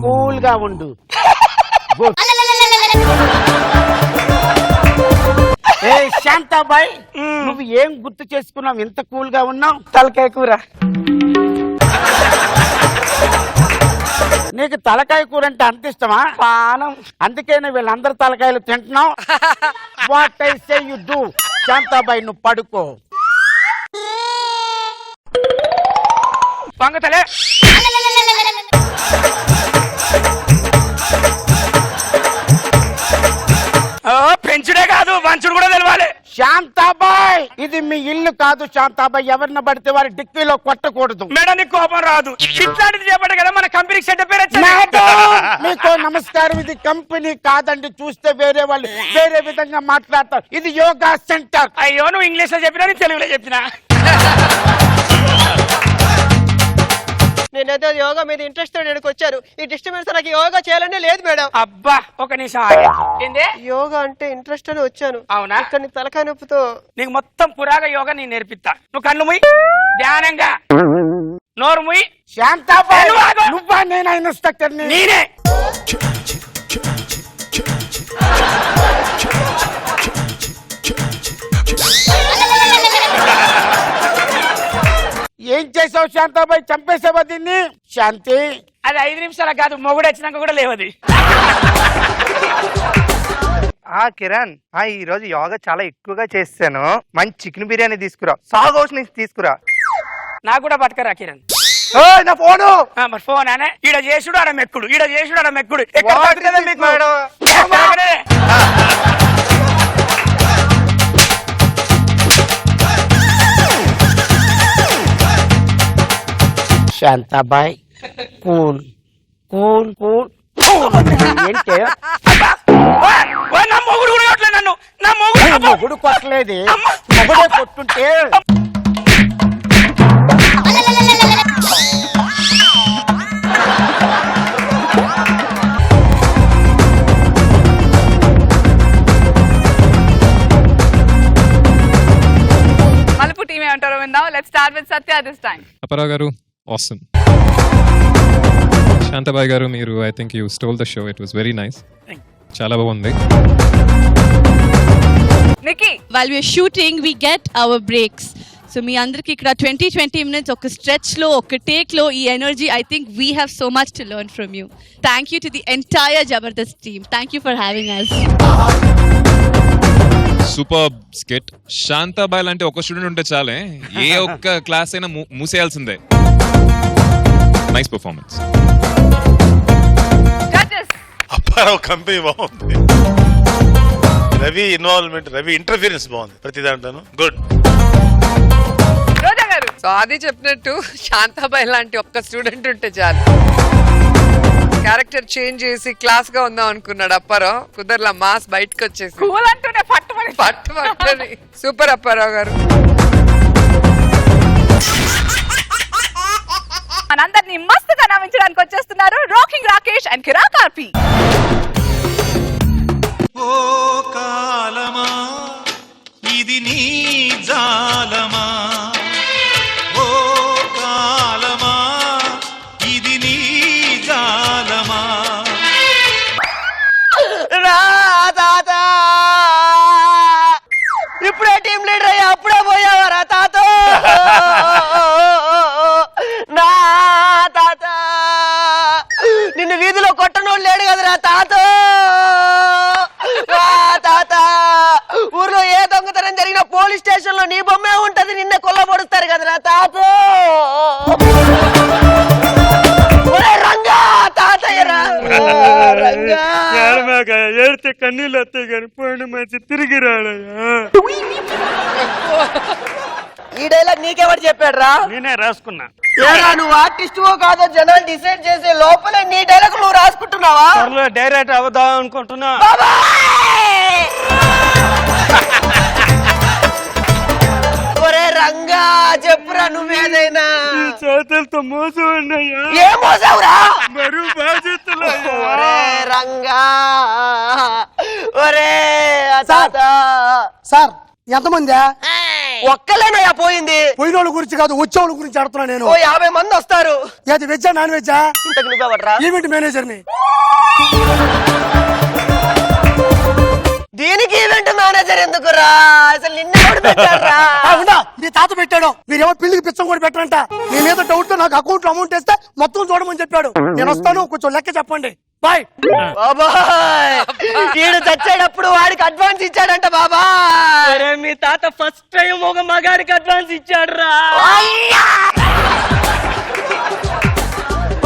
కూల్ గా ఉండు. ఏ శాంతాబాయ్, నువ్వు ఏం గుర్తు చేసుకున్నావు? ఎంత కూల్ గా ఉన్నావు? తలకాయ కూర. నీకు తలకాయ కూర అంటే అంత ఇష్టమా? పానం. అందుకేనే వీళ్ళందరూ తలకాయలు తింటున్నావు. What I say you do. Shantabai, నువ్వు పడుకో. పంగతలే. పెంచుడే కాదు, వంచుడు కూడా తెలవాలి. శాంతాబాయ్, ఇది మీ ఇల్లు కాదు శాంతాబాయ్. ఎవరిని పడితే వారి డిక్కీలో కొట్టకూడదు. మేడం, నీకు కోపం రాదు. ఇట్లాంటిది చెప్పండి కదా మన కంపెనీకి చెడ్డ పేరు వచ్చింది. మీకు నమస్కారం, ఇది కంపెనీ కాదండి. చూస్తే వేరే వాళ్ళు వేరే విధంగా మాట్లాడతారు. ఇది యోగా సెంటర్. అయ్యో, నువ్వు ఇంగ్లీష్ లో చెప్పినా, నేను తెలుగులో చెప్పినా. నేనైతే యోగా మీద ఇంట్రెస్ట్ నేను వచ్చాను. ఈ డిస్టర్బెన్స్ నాకు యోగా చేయాలనే లేదు మేడం. అబ్బా ఒక నిమిషం ఆగే. ఏందే యోగా అంటే ఇంట్రెస్ట్ అని వచ్చాను. అవునా? ఇక్కడ నీ తలకాయ నొప్పితో నీకు మొత్తం పురాగ యోగా నేను నేర్పిస్తా. నువ్వు కళ్ళు ముయ్యి, ధ్యానంగా నోరు ముయ్యి. శాంతాబాయ్ నువ్వా నేను ఇన్స్ట్రక్టర్ నేనే. ఏం చేసావు శాంతాబాయ్? చంపేసావా దీన్ని? శాంతి అది 5 నిమిషాల కాదు, మొగుడు వచ్చినాక కూడా లేవది. కిరణ్ ఈ రోజు యోగా చాలా ఎక్కువగా చేస్తాను. మంచి చికెన్ బిర్యానీ తీసుకురా, సాగ్ హౌస్ నుంచి తీసుకురా. నాకు కూడా పట్టుకరా కిరణ్. నా ఫోను మరి ఫోన్ అనే ఈడ చేసుడు ఆడ మెక్కుడు, ఈడ చేసుడు ఆడ మెక్కుడు. శాంతాబాయ్ కూల్ కూల్ కూల్ ఏంటే నా మొగుడు కూడా కొట్టలే నన్ను. నా మొగుడు కొట్టలేదే, మొగుడే కొట్టుంటే. మలుపు టీం ఏమంటారో విందాం. Let's start with Satya this time. అపరా గారు awesome. శాంతాబాయ్ గారు మీరు I think you stole the show. It was very nice. చాలా బాగుంది. Nikki, while we are shooting we get our breaks. So మీ అందరికి ఇక్కడ 20 minutes ఒక స్ట్రెచ్ లో ఒక టేక్ లో ఈ energy I think we have so much to learn from you. Thank you to the entire Jabardast team. Thank you for having us. Super skit. Shantabai లాంటి ఒక student ఉంటే చాలే, ఏ ఒక్క క్లాస్ అయినా మూసేయాల్సిందే. Nice performance. Judges, Apparao company బాగుంది, Ravi involvement, Ravi interference బాగుంది ప్రతి దాంట్లోనూ. గుడ్. రోజా గారు. సో అది చెప్పినట్టు శాంతాబాయ్ లాంటి ఒక్క స్టూడెంట్ ఉంటే చాలు. క్యారెక్టర్ చేంజ్ చేసి క్లాస్ గా ఉందాం అనుకున్నాడు అప్పారావు, కుదరలా. మాస్ బయటకు వచ్చేసి కూల్ అంటూనే పట్టుమని పట్టుని. సూపర్ అప్పారావు గారు. మనందరినీ మస్తుగా నవ్వించడానికి వచ్చేస్తున్నారు రాకింగ్ రాకేష్ అండ్ కిరా కార్పి. ఓ కాలమా ఇది నీ జాలమా, ఓ కాలమా ఇది నీ జాలమా. ఇప్పుడే టీం లీడర్ అయ్యా, అప్పుడే పోయావరా తాత. నా తాత నిన్ను వీధిలో కొట్టనోడు లేడు కదరా తాత. తాత ఊర్లో ఏ దొంగతనం జరిగినా పోలీస్ స్టేషన్ లో నీ బొమ్మే ఉంటది, నిన్నే కొల్లబొడుస్తారు కదరా తాత. రంగా తాతయ్యరా రంగా. ఏడితే కన్నీళ్ళు వస్తాయి కానీ పోయిన మంచి తిరిగి రాడయ్యా. ఈ డైలాగ్ నీకెవరు చెప్పాడు రా? నేనే రాసుకున్నా. నువ్వు ఆర్టిస్టువో కాదో జనాలు డిసైడ్ చేసే లోపలే నీ డైలాగ్ నువ్వు రాసుకుంటున్నావా? డైరెక్ట్ అవుదాం అనుకుంటున్నా. ఒరే రంగా చెప్పురా నువ్వేదైనా. చేతులతో మోసం అన్నయ్యా. ఏ మోసావురా? బరువు బాధ్యతలు. ఒరే రంగా, ఒరే తాత. సార్ ఎంతమంది? ఒక్కలేనయ్యా పోయింది. పోయిన వాళ్ళ గురించి కాదు, వచ్చేవాళ్ళ గురించి ఆడుతున్నా నేను. 50 మంది వస్తారు. ఏది వెజ్జా నాన్ వెజ్జా? ఇంతకు నువ్వెవడ్రా? ఈవెంట్ మేనేజర్ని. దీనికి ఈవెంట్ మేనేజర్ ఎందుకురా? అసలు నిన్ను ఎవడు పెట్టాడురా? మీ తాత పెట్టాడు. మీరేమో పిల్లికి పిచ్చం కూడా పెట్టరంట. నేనేదో డౌట్ తో నాకు అకౌంట్ లో అమౌంట్ వేస్తే మొత్తం చూడమని చెప్పాడు. నేను వస్తాను, కొంచెం లెక్క చెప్పండి. బాయ్. బాబాయ్ ఈడు చచ్చేటప్పుడు వాడికి అడ్వాన్స్ ఇచ్చాడంట బాబాయ్. మీ తాత ఫస్ట్ టైం ఒక మగాడికి అడ్వాన్స్ ఇచ్చాడు రా.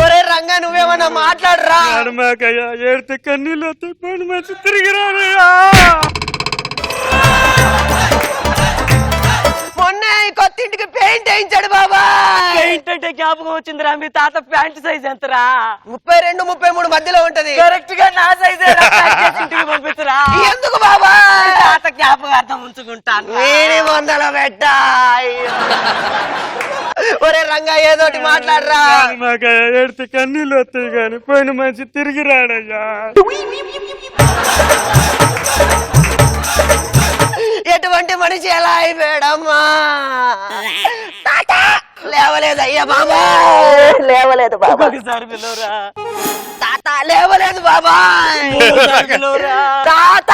ఒరే రంగా నువ్వేమన్నా మాట్లాడరా? ఏడితే కన్నీళ్ళు వస్తాయి, పోయిన మంచి తిరిగి రాడయ్యా. మొన్న కొత్త ఇంటికి పెయింట్ వేయించాడు బాబా. పెయింట్ అంటే జ్ఞాపకం వచ్చిందిరా, మీ తాత ప్యాంట్ సైజ్ ఎంతరా? 32, 33 మధ్యలో ఉంటది. కరెక్ట్ గా నా సైజ్ ఇంటికి పంపిస్తురా. ఎందుకు బాబా? తాత జ్ఞాపకార్థం ఉంచుకుంటాను. వీడి వందల పెట్ట ఒరే రంగా ఏదోటి మాట్లాడరా. మాకు ఏడితే కన్నీళ్ళు వస్తాయి కానీ పోయిన మనిషి తిరిగి రాడయ్యా. ఎటువంటి మనిషి ఎలా అయిపోయాడమ్మా. లేవలేదు అయ్యా బాబా, లేవలేదు బాబా. ఒకసారి పిలవరా తాత లేవలేదు బాబా. పిలవరా తాత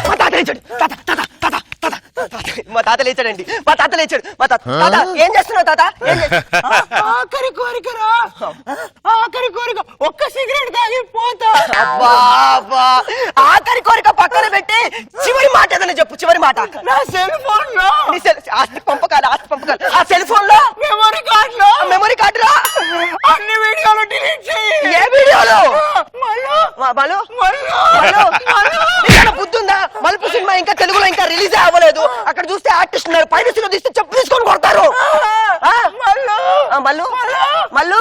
మా తాత లేచాడు. తాత తాత తాత తాత మా తాత లేచాడండి. మా తాత లేచాడు. మా తాత తాత ఏం చేస్తున్నావు తాత? ఆఖరి కోరికరా, ఆఖరి కోరిక ఒక్క సిగరెట్ తాగి పోతా. అబ్బా అబ్బా, ఆఖరి కోరిక పక్కన పెట్టి చివరి మాట ఏదైనా చెప్పు. చివరి మాట. నా సెల్ ఫోన్ లో ఆస్తి పంపకాలు, ఆస్తి పంపకాలు. ఆ సెల్ ఫోన్ లో, మెమరీ కార్డ్ లో, మెమరీ కార్డు లో అన్ని వీడియోలు డిలీట్ చేయి. ఏ వీడియోలు? మళ్ళు బుద్ధుందా? మలుపు సినిమా ఇంకా తెలుగులో ఇంకా రిలీజ్ అవ్వలేదు. అక్కడ చూస్తే ఆర్టిస్ట్ ఉన్నారు, పైరసీలో తీస్తే చెప్పు తీసుకొని కొడతారు. మల్లు మల్లు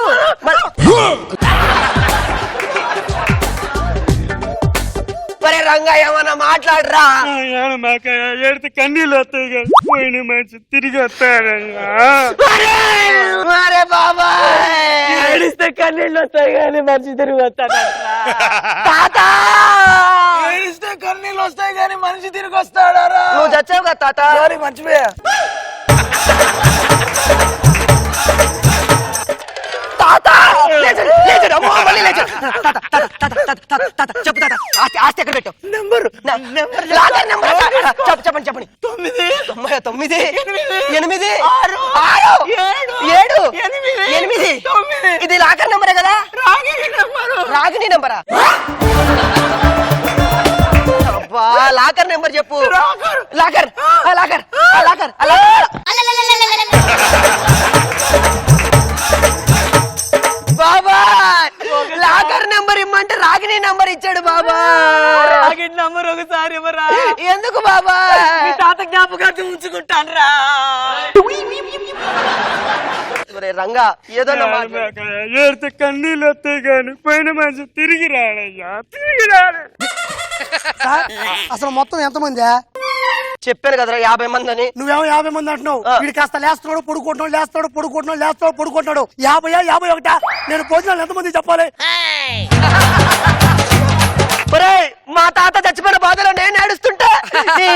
మరే రంగా ఏమన్నా మాట్లాడరా. మాకు ఏడితే కన్నీళ్ళు వస్తాయి కానీ పోయిన మనిషి తిరిగి వస్తాడయ్యా. మరే బాబా ఏడిస్తే కన్నీళ్ళు వస్తాయి కానీ మనిషి తిరిగి వస్తాడు. తాత ఏడిస్తే కన్నీళ్ళు వస్తాయి కానీ మనిషి తిరిగి వస్తాడారా? నువ్వు చచ్చావు కదా తాత. మర్చిపోయా. తాత లేచాడు, లేచాడు. అమ్మో, మళ్ళీ లేచాడు. తాత తాత తాత తాత తాత తాత చెప్పు తాత. ఆస్తి ఆస్తి ఎక్కడ పెట్టావు? నెంబరు లాకర్ నెంబర్ చెప్పండి చెప్పండి. 9 9 8 6 7 8 8 9. ఇది లాకర్ నెంబరే కదా? రాగిణి నెంబరా? అబ్బా, లాకర్ నెంబర్ చెప్పు. లాకర్ లాకర్ లాకర్ బాబా, లాకర్ నెంబర్ ఇమ్మంటే రాగిణి నెంబర్ ఇచ్చాడు బాబా. రాగిణి నంబర్ ఒకసారి ఇవ్వరా? ఎందుకు బాబా? మీ తాత జ్ఞాపకార్థం ఉంచుకుంటాను రా. రంగా ఏదో ఏడితే కన్నీళ్ళు వస్తాయి కానీ పోయిన మనిషి తిరిగి రాడయ్యా. తిరిగి రాడు. అసలు మొత్తం ఎంతమంది? చెప్పాను కదరా 50 మంది అని. నువ్వేమో 50 మంది అంటున్నావు. వీడు కాస్త లేస్తున్నాడు పడుకుంటున్నాడు, లేస్తాడు పడుకుంటున్నాడు, లేస్తాడు పడుకుంటున్నాడు. 50 నేను భోజనాలు ఎంతమంది చెప్పాలి? మా తాత చచ్చిపోయిన బాధలో నేను ఏడుస్తుంటే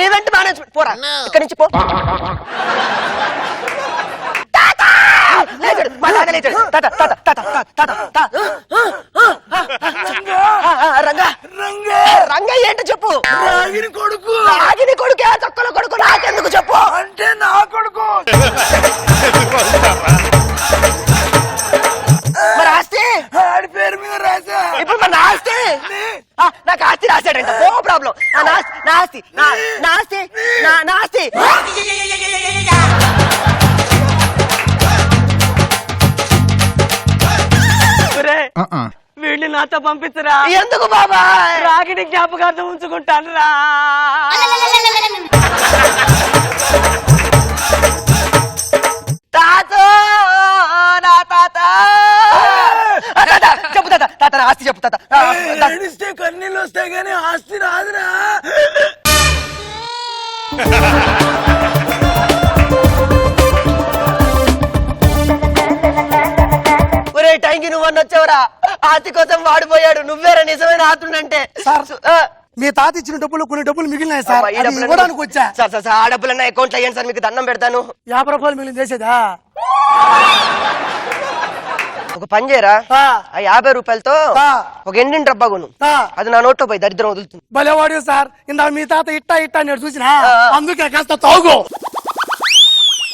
ఈవెంట్ మేనేజ్మెంట్ పోరా ఇక్కడి నుంచి పో. మా తాత లేచాడు. తాత తాత తాత తాత తాత రంగా రంగా ఏంటో చెప్పు. రాగిని కొడుకు. రాగిని కొడుకు చక్కల కొడుకు నాకెందుకు చెప్పు. అంటే నా కొడుకు. మరి ఆస్తి ఆడి పేరు మీద రాసా. ఇప్పుడు మన ఆస్తి నాకు ఆస్తి రాశాడంట. No problem. నా ఆస్తి నా ఆస్తి వీడిని నాతో పంపించరా. ఎందుకు బాబా? రాగిని జ్ఞాపకార్థం ఉంచుకుంటాను రా. తాత నా తాత చెప్పు తాత. తాత ఆస్తి చెప్పు తాత. ఏడిస్తే కన్నీళ్ళు వస్తాయి కానీ ఆస్తి రాదురా. ఒరే టైంకి నువ్వు వచ్చావురా. ఆస్తి కోసం వాడిపోయాడు. నువ్వేరా నిజమైన ఆత్రుడంటే. మీ తాత ఇచ్చిన డబ్బులు కొన్ని డబ్బులు మిగిలినాయి సార్, అది ఇవ్వడానికి వచ్చా. సార్ ఆ డబ్బులన్నా అకౌంట్ లో అయ్యాను సార్, మీకు దండం పెడతాను. 50 రూపాయలు మిగిలిన చేసేదా? ఒక పని చేయరా, ఆ 50 రూపాయలతో ఒక ఎండిన డబ్బా కొను. అది నా నోట్లో పోయి దరిద్రం వదులుతుంది. భలేవాడు సార్. ఇందా మీ తాత ఇట్టా నేను చూసిన, అందుకే కాస్త తాగు.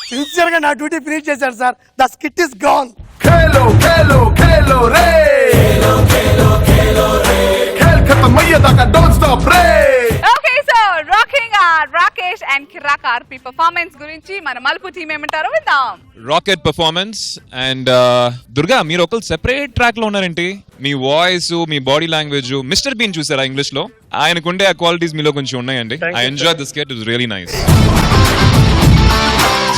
సిన్సియర్ గా నా డ్యూటీ ఫినిష్ చేశాడు sir. The skit is gone. खेलो खेलो खेलो रे खेलो खेलो खेलो रे खेल खत्म मैया तक डोंट स्टॉप रे. Okay so rocking Rakesh and Kiraak RP performance గురించి మన మలుపు టీం ఏమంటారో విందాం. రాకెట్ పర్ఫార్మెన్స్ అండ్ దుర్గా మీరు ఒకరు సెపరేట్ ట్రాక్ లో ఉన్నారేంటి? మీ వాయిస్, మీ బాడీ లాంగ్వేజ్, మిస్టర్ బీన్ చూసారా ఇంగ్లీష్ లో? ఆయనకుండే ఆ క్వాలిటీస్ మీలో కొంచెం ఉన్నాయండి. I enjoy this skit, it was really nice.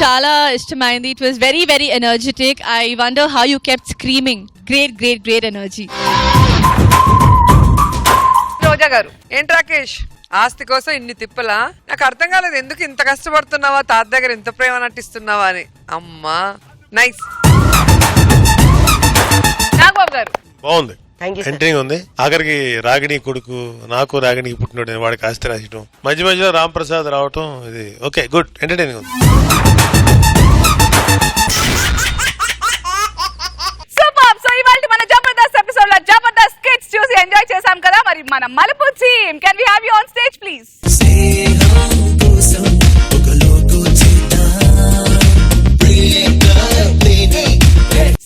చాలా ఇష్టమైంది. It was very very energetic. I wonder how you kept screaming. Great great great energy. Garu. ఏంటి రాకేష్, ఆస్తి కోసం ఇన్ని తిప్పలా? నాకు అర్థం కాలేదు, ఎందుకు ఇంత కష్టపడుతున్నావా, తాత దగ్గర ఇంత ప్రేమ నటిస్తున్నావా అని. అమ్మా నైస్. నాగబాబు గారు. బాగుంది, ఎంటరింగ్ ఉంది. ఆఖరికి రాగిణి కొడుకు, నాకు రాగిణికి పుట్టినోడు, వాడికి ఆస్తి రాయటం, మధ్య మధ్యలో రామ్ ప్రసాద్ రావటం, ఇది ఓకే, గుడ్, ఎంటర్టైనింగ్ ఉంది. సో ఇవాళ మన జబర్దస్త్ ఎపిసోడ్ లో జబర్దస్త్ కిడ్స్ చూసి ఎంజాయ్ చేసాం కదా. మరి మన Malupu team, can we have you on stage please?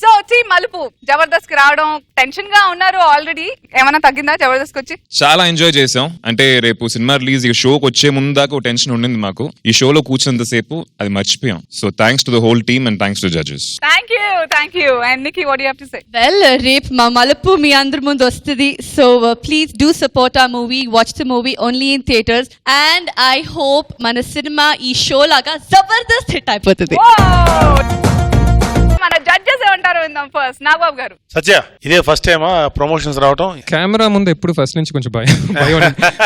So team Malupu Jabardasth కి రావడం, టెన్షన్ గా ఉన్నారు ఆల్రెడీ, ఏమైనా తగ్గిందా జబర్దస్త్ వచ్చి? చాలా ఎంజాయ్ చేసాం. అంటే రేపు సినిమా రిలీజ్, ఈ షోకి వచ్చే ముందు దాకా టెన్షన్ ఉండింది మాకు. ఈ షోలో కూర్చున్నంత సేపు అది మర్చిపోయాం. So thanks to the whole team and thanks to judges. Thank you. And Nikki, what do you have to say? Well, రేపు మా మలుపు మీ అందరి ముందు వస్తుంది. సో ప్లీజ్ డూ సపోర్ట్ ఆ movie, watch the movie only in theatres. And I hope మన cinema ఈ show లాగా జబర్దస్త్ హిట్ అయిపోతుంది. మన జడ్జెస్ ఏమంటారు విందాం. ఫస్ట్ నాగబాబు గారు. సత్య, ఇదే ఫస్ట్ టైమా ప్రమోషన్స్ రావటం? కెమెరా ముందు ఎప్పుడు ఫస్ట్ నుంచి కొంచెం భయం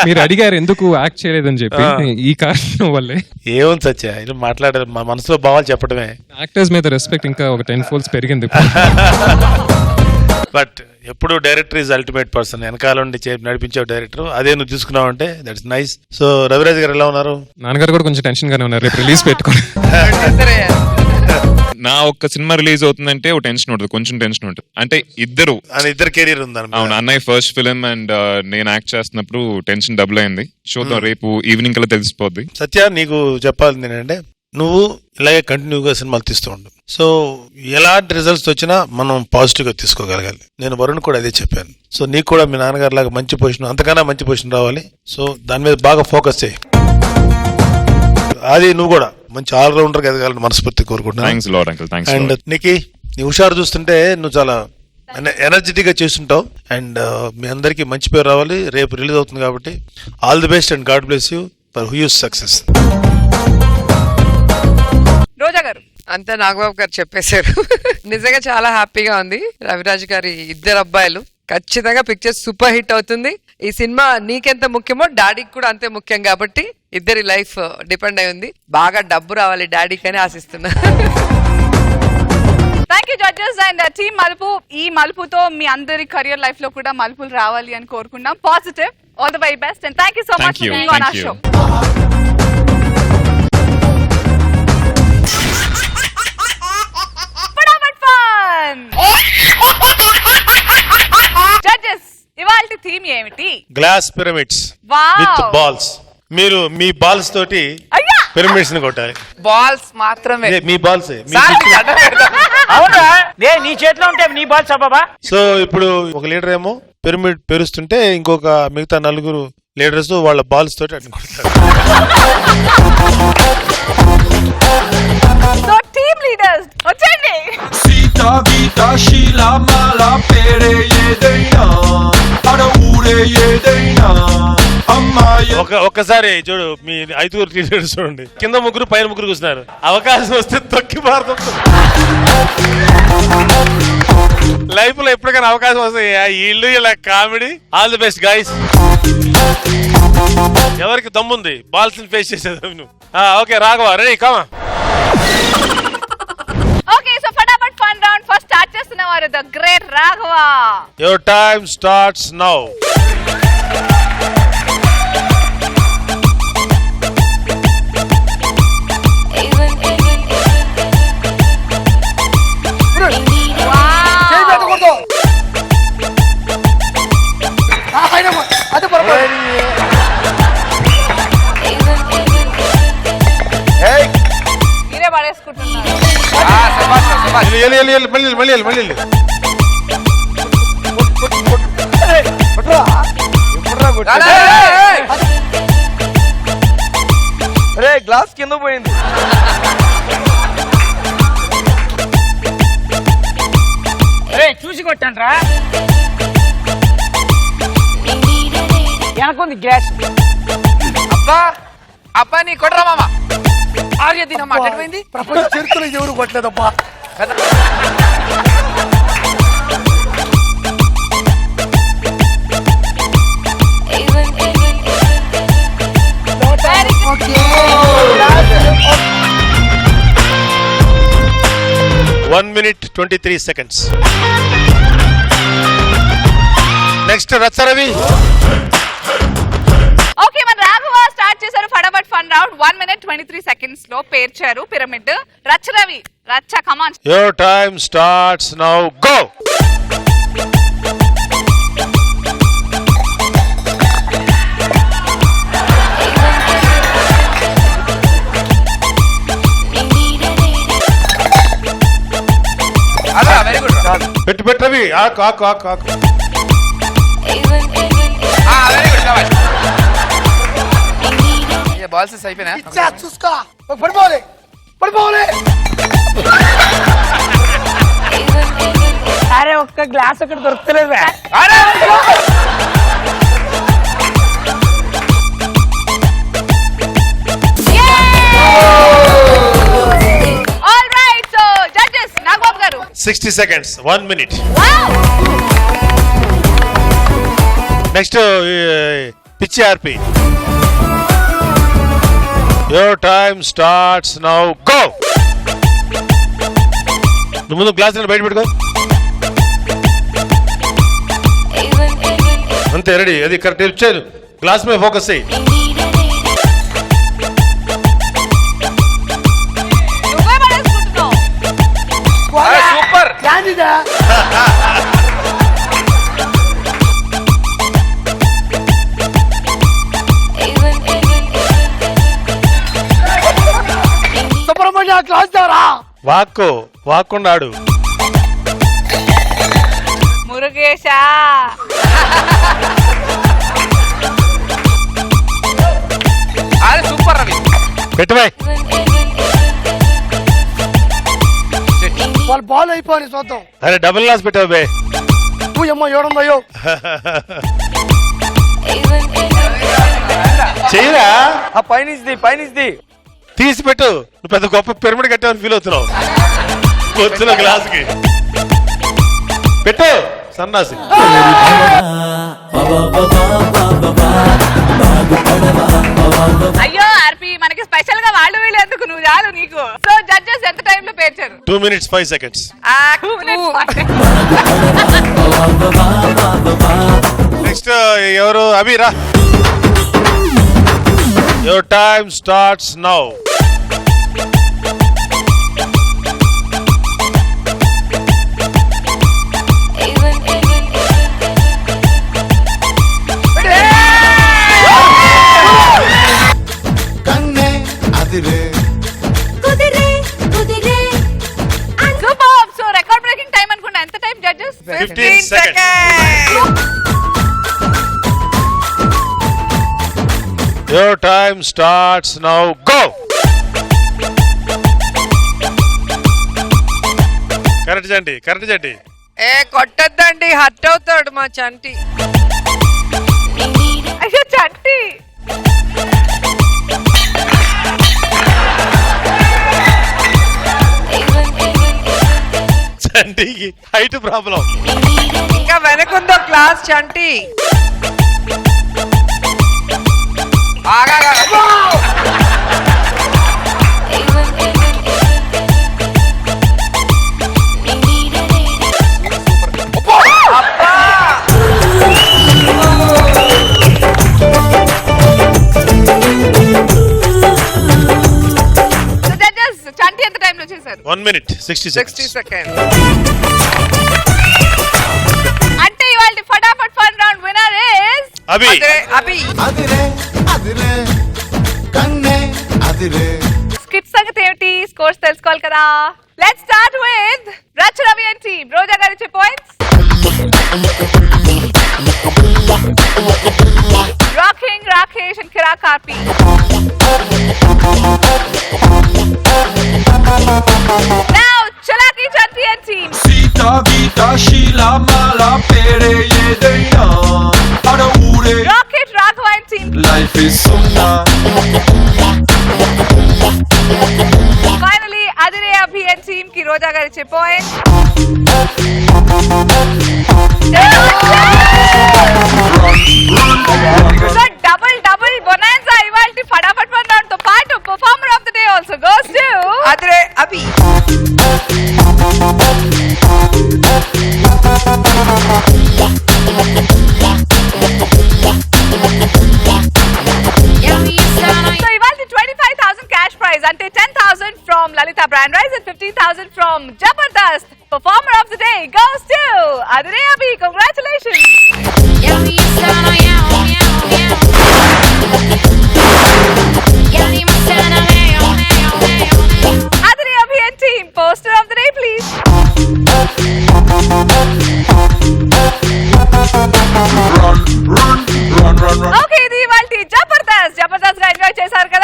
మీరు అడిగారు ఎందుకు యాక్ట్ చేయలేదని చెప్పి, ఈ కారణం వల్లే. ఏముంది సత్య, ఇది మాట్లాడే మా మనసులో భావాలు చెప్పడమే. యాక్టర్స్ మీద రెస్పెక్ట్ ఇంకా ఒక 10 folds పెరిగింది. బట్ ఎప్పుడు డైరెక్టర్ ఈజ్ అల్టిమేట్ పర్సన్. వెనకాల ఉండి నడిపించే డైరెక్టర్, అదే నువ్వు తీసుకున్నావు అంటే దట్స్ నైస్. సో రవిరాజ్ గారు ఎలా ఉన్నారు? నాన్నగారు కూడా కొంచెం టెన్షన్ గానే ఉన్నారు, రేపు రిలీజ్ పెట్టుకోండి. నా ఒక్క సినిమా రిలీజ్ అవుతుందంటే ఓ టెన్షన్ ఉంటుంది, కొంచెం టెన్షన్ ఉంటుంది. అంటే ఇద్దరు కెరీర్ ఉందని. అవును, అన్నయ్య ఫస్ట్ ఫిలిం అండ్ నేను యాక్ట్ చేస్తున్నప్పుడు టెన్షన్ డబుల్ అయింది. చూద్దాం, రేపు ఈవినింగ్ కల్లా తెలిసిపోద్ది. సత్య, నీకు చెప్పాల్సింది ఏంటంటే నువ్వు ఇలాగే కంటిన్యూగా సినిమాలు తీస్తూ ఉండు. సో ఎలాంటి రిజల్ట్స్ వచ్చినా మనం పాజిటివ్ గా తీసుకోగలగాలి. నేను వరుణ్ కూడా అదే చెప్పాను. సో నీకు కూడా మీ నాన్నగారు లాగా మంచి పొజిషన్, అంతకన్నా మంచి పొజిషన్ రావాలి. సో దాని మీద బాగా ఫోకస్ చేయి. అది నువ్వు కూడా మంచి ఆల్రౌండర్ గా ఎదగాలని మనస్ఫూర్తి కోరుకుంటున్నాను. అండ్ నీకు నీ హుషారు చూస్తుంటే నువ్వు చాలా ఎనర్జెటిక్ గా చేస్తుంటావు. అండ్ మీ అందరికి మంచి పేరు రావాలి. రేపు రిలీజ్ అవుతుంది కాబట్టి all the best and God bless you for huge success. Roja garu. అంతా నాగబాబు గారు చెప్పేశారు. నిజంగా చాలా హ్యాపీగా ఉంది. రవిరాజ్ గారి ఇద్దరు అబ్బాయిలు, ఖచ్చితంగా పిక్చర్ సూపర్ హిట్ అవుతుంది. ఈ సినిమా నీకెంత ముఖ్యమో డాడీకి కూడా అంతే ముఖ్యం కాబట్టి ఇద్దరి లైఫ్ డిపెండ్ అయి ఉంది. బాగా డబ్బు రావాలి డాడీకి అని ఆశిస్తున్నా. Thank you judges and team మలుపు. ఈ మలుపుతో మీ అందరి కెరియర్ లైఫ్ లో కూడా మలుపులు రావాలి అని కోరుకున్నాం. Positive, all the very best and thank you so much for being on our show. Judges, ఇవాల్టి థీమ్ ఏమిటి? Glass pyramids with balls. మీరు మీ బాల్స్ తోటి పిరమిడ్స్ ని కొట్టాలి. బాల్స్ మాత్రమే, మీ బాల్స్. అవునా, నీ చేతిలో ఉంటే నీ బాల్స్ బాబా. సో ఇప్పుడు ఒక లీడర్ ఏమో పిరమిడ్ పెరుస్తుంటే ఇంకొక మిగతా 4 లీడర్స్ వాళ్ళ బాల్స్ తోటి అట్లా కొడతారు. సో టీమ్ లీడర్స్ వచ్చేయండి. సీతా గీత శీల మాల పేరే ఏదైనా అడ ఊరే ఏదైనా అమ్మాయి. ఒక్కసారి చూడు, మీ 5 లీడర్స్ చూడండి, కింద 3 పైన 3 కూర్చున్నారు. అవకాశం వస్తే తొక్కి పారుతుంది. లైఫ్ లో ఎప్పటికైనా అవకాశం వస్తాయి. వీళ్ళు ఇలా comedy. All the best guys. ఎవరికి దమ్ముంది బాల్స్ ఫేస్ చేసేది నువ్వు? ఓకే రాఘవ, రెడీ, కమా. ఓకే, సో ఫటాఫట్ ఫన్ రౌండ్ ఫస్ట్ స్టార్ట్ చేస్తున్నవారు the great Raghava. Your time starts now. మీరే పడేసుకుంటున్నారు. మళ్ళీ గ్లాస్ కింద పోయింది. చూసి కొట్టాను రా. వెనకుంది గ్లాస్. అబ్బా అబ్బా, నీ కొట్టరా మామ. ఆర్య దీని మాట్లాడిపోయింది. ప్రపంచ చరిత్రలో ఎవరు కొట్టలేదబ్బా. minute 23 seconds. Next Racha Ravi. Okay మన రాఘవ స్టార్ట్ చేశారు ఫటాఫట్ ఫన్ రౌండ్ 1 minute 23 seconds లో పేర్చారు పిరమిడ్. రచ్చరవి రచ్చ కమాన్. Your time starts now. Go. అలా వెరీ గుడ్ పెట్టరవి. ఆకు ఆకు ఆకు ఆకు. వెరీ గుడ్ శభాష్. ఏ బాల్స్ అయిపోయినా చూసుకో పడిపోలే పడిపోలే. అరే ఒక్క గ్లాస్ ఒకటి దొరుకుతలేదు. All right so judges Nagababu garu 60 seconds. 1 minute. Next పిచ్చి ఆర్పి. Your time starts now. Go. నువ్వు ముందు గ్లాస్ బయట పెట్టుకో. అంతే రెడీ. అది కరెక్ట్ ఇచ్చాను. గ్లాస్ మీద ఫోకస్ అయ్యి. నువ్వే పడేసుకుంటున్నావు. సూపర్. సుబ్రహ్మణ్య క్లాస్ దారా వాక్కున్నాడు. మురుగేశా అరే సూపర్ రవి. పెట్టవే. వాళ్ళు బాల్ అయిపోయి చూద్దాం. అరే డబుల్ గ్లాస్ పెట్టావు బే. అమ్మ ఏడుందయ్యో. చెయ్యరా. ఆ పైన తీసి పెట్టు. నువ్వు పెద్ద గొప్ప పిరమిడ్ కట్టావని ఫీల్ అవుతున్నావు. వచ్చిన గ్లాస్ కి పెట్టు సన్నాసి. అయ్యో ఆర్పి మనకి స్పెషల్ గా వాళ్ళు వీళ్ళు ఎందుకు నువ్వు చాలు నీకు. సో జడ్జెస్ ఎంత టైం లో పేర్చారు? 2 minutes 5 seconds. 2 minutes. నెక్స్ట్ ఎవరు? అభిరా. Your time starts now. Super. So record breaking time అనుకుంటా. ఎంత time judges? 15 seconds. Your time starts now. Go. Correct Chanti. ఏ కొట్టద్దండి, హర్ట్ అవుతాడు మా చంటి. అయ్యో చంటి. చంటికి హైట్ ప్రాబ్లం. ఇంకా వెనకుందో క్లాస్ చంటి. చంటి ఎంత టైం లో చేశారు? 1 minute 60 seconds. అంటే ఇవాళ ఫటాఫట్ fun round winner is Abhi. Skit సంగతి ఏమిటి? స్కోర్స్ తెలుసుకోవాలి కదా. Let's start with Racha Ravi and team. Roja garu ఇచ్చే పాయింట్స్. రాకింగ్ రాకేష్ అండ్ కిరా కార్పి. Now Chalaki Chanti and team. Sita Geeta Sheela Mala పేరే ఏదైనా అడ ఊరే. Rocket Raghava and team. Life is సున్నా. Finally Adhire Abhi and team కి రోజా గారు ఇచ్చే పాయింట్స్. సో డబుల్ బొనాన్సా ఇవాల్టి ఫటాఫట్ ఫన్ రౌండ్ తో పాటు performer of the day also goes to Adhire Abhi. Toyota brand prize and 15,000 from Jabardast. Performer of the day goes to Adire Abhi. Congratulations. Adire Abhi and team, poster of the day please. Okay, ఇది ఇవాల్టి జబర్దస్త్ గా enjoy చేశారు కదా.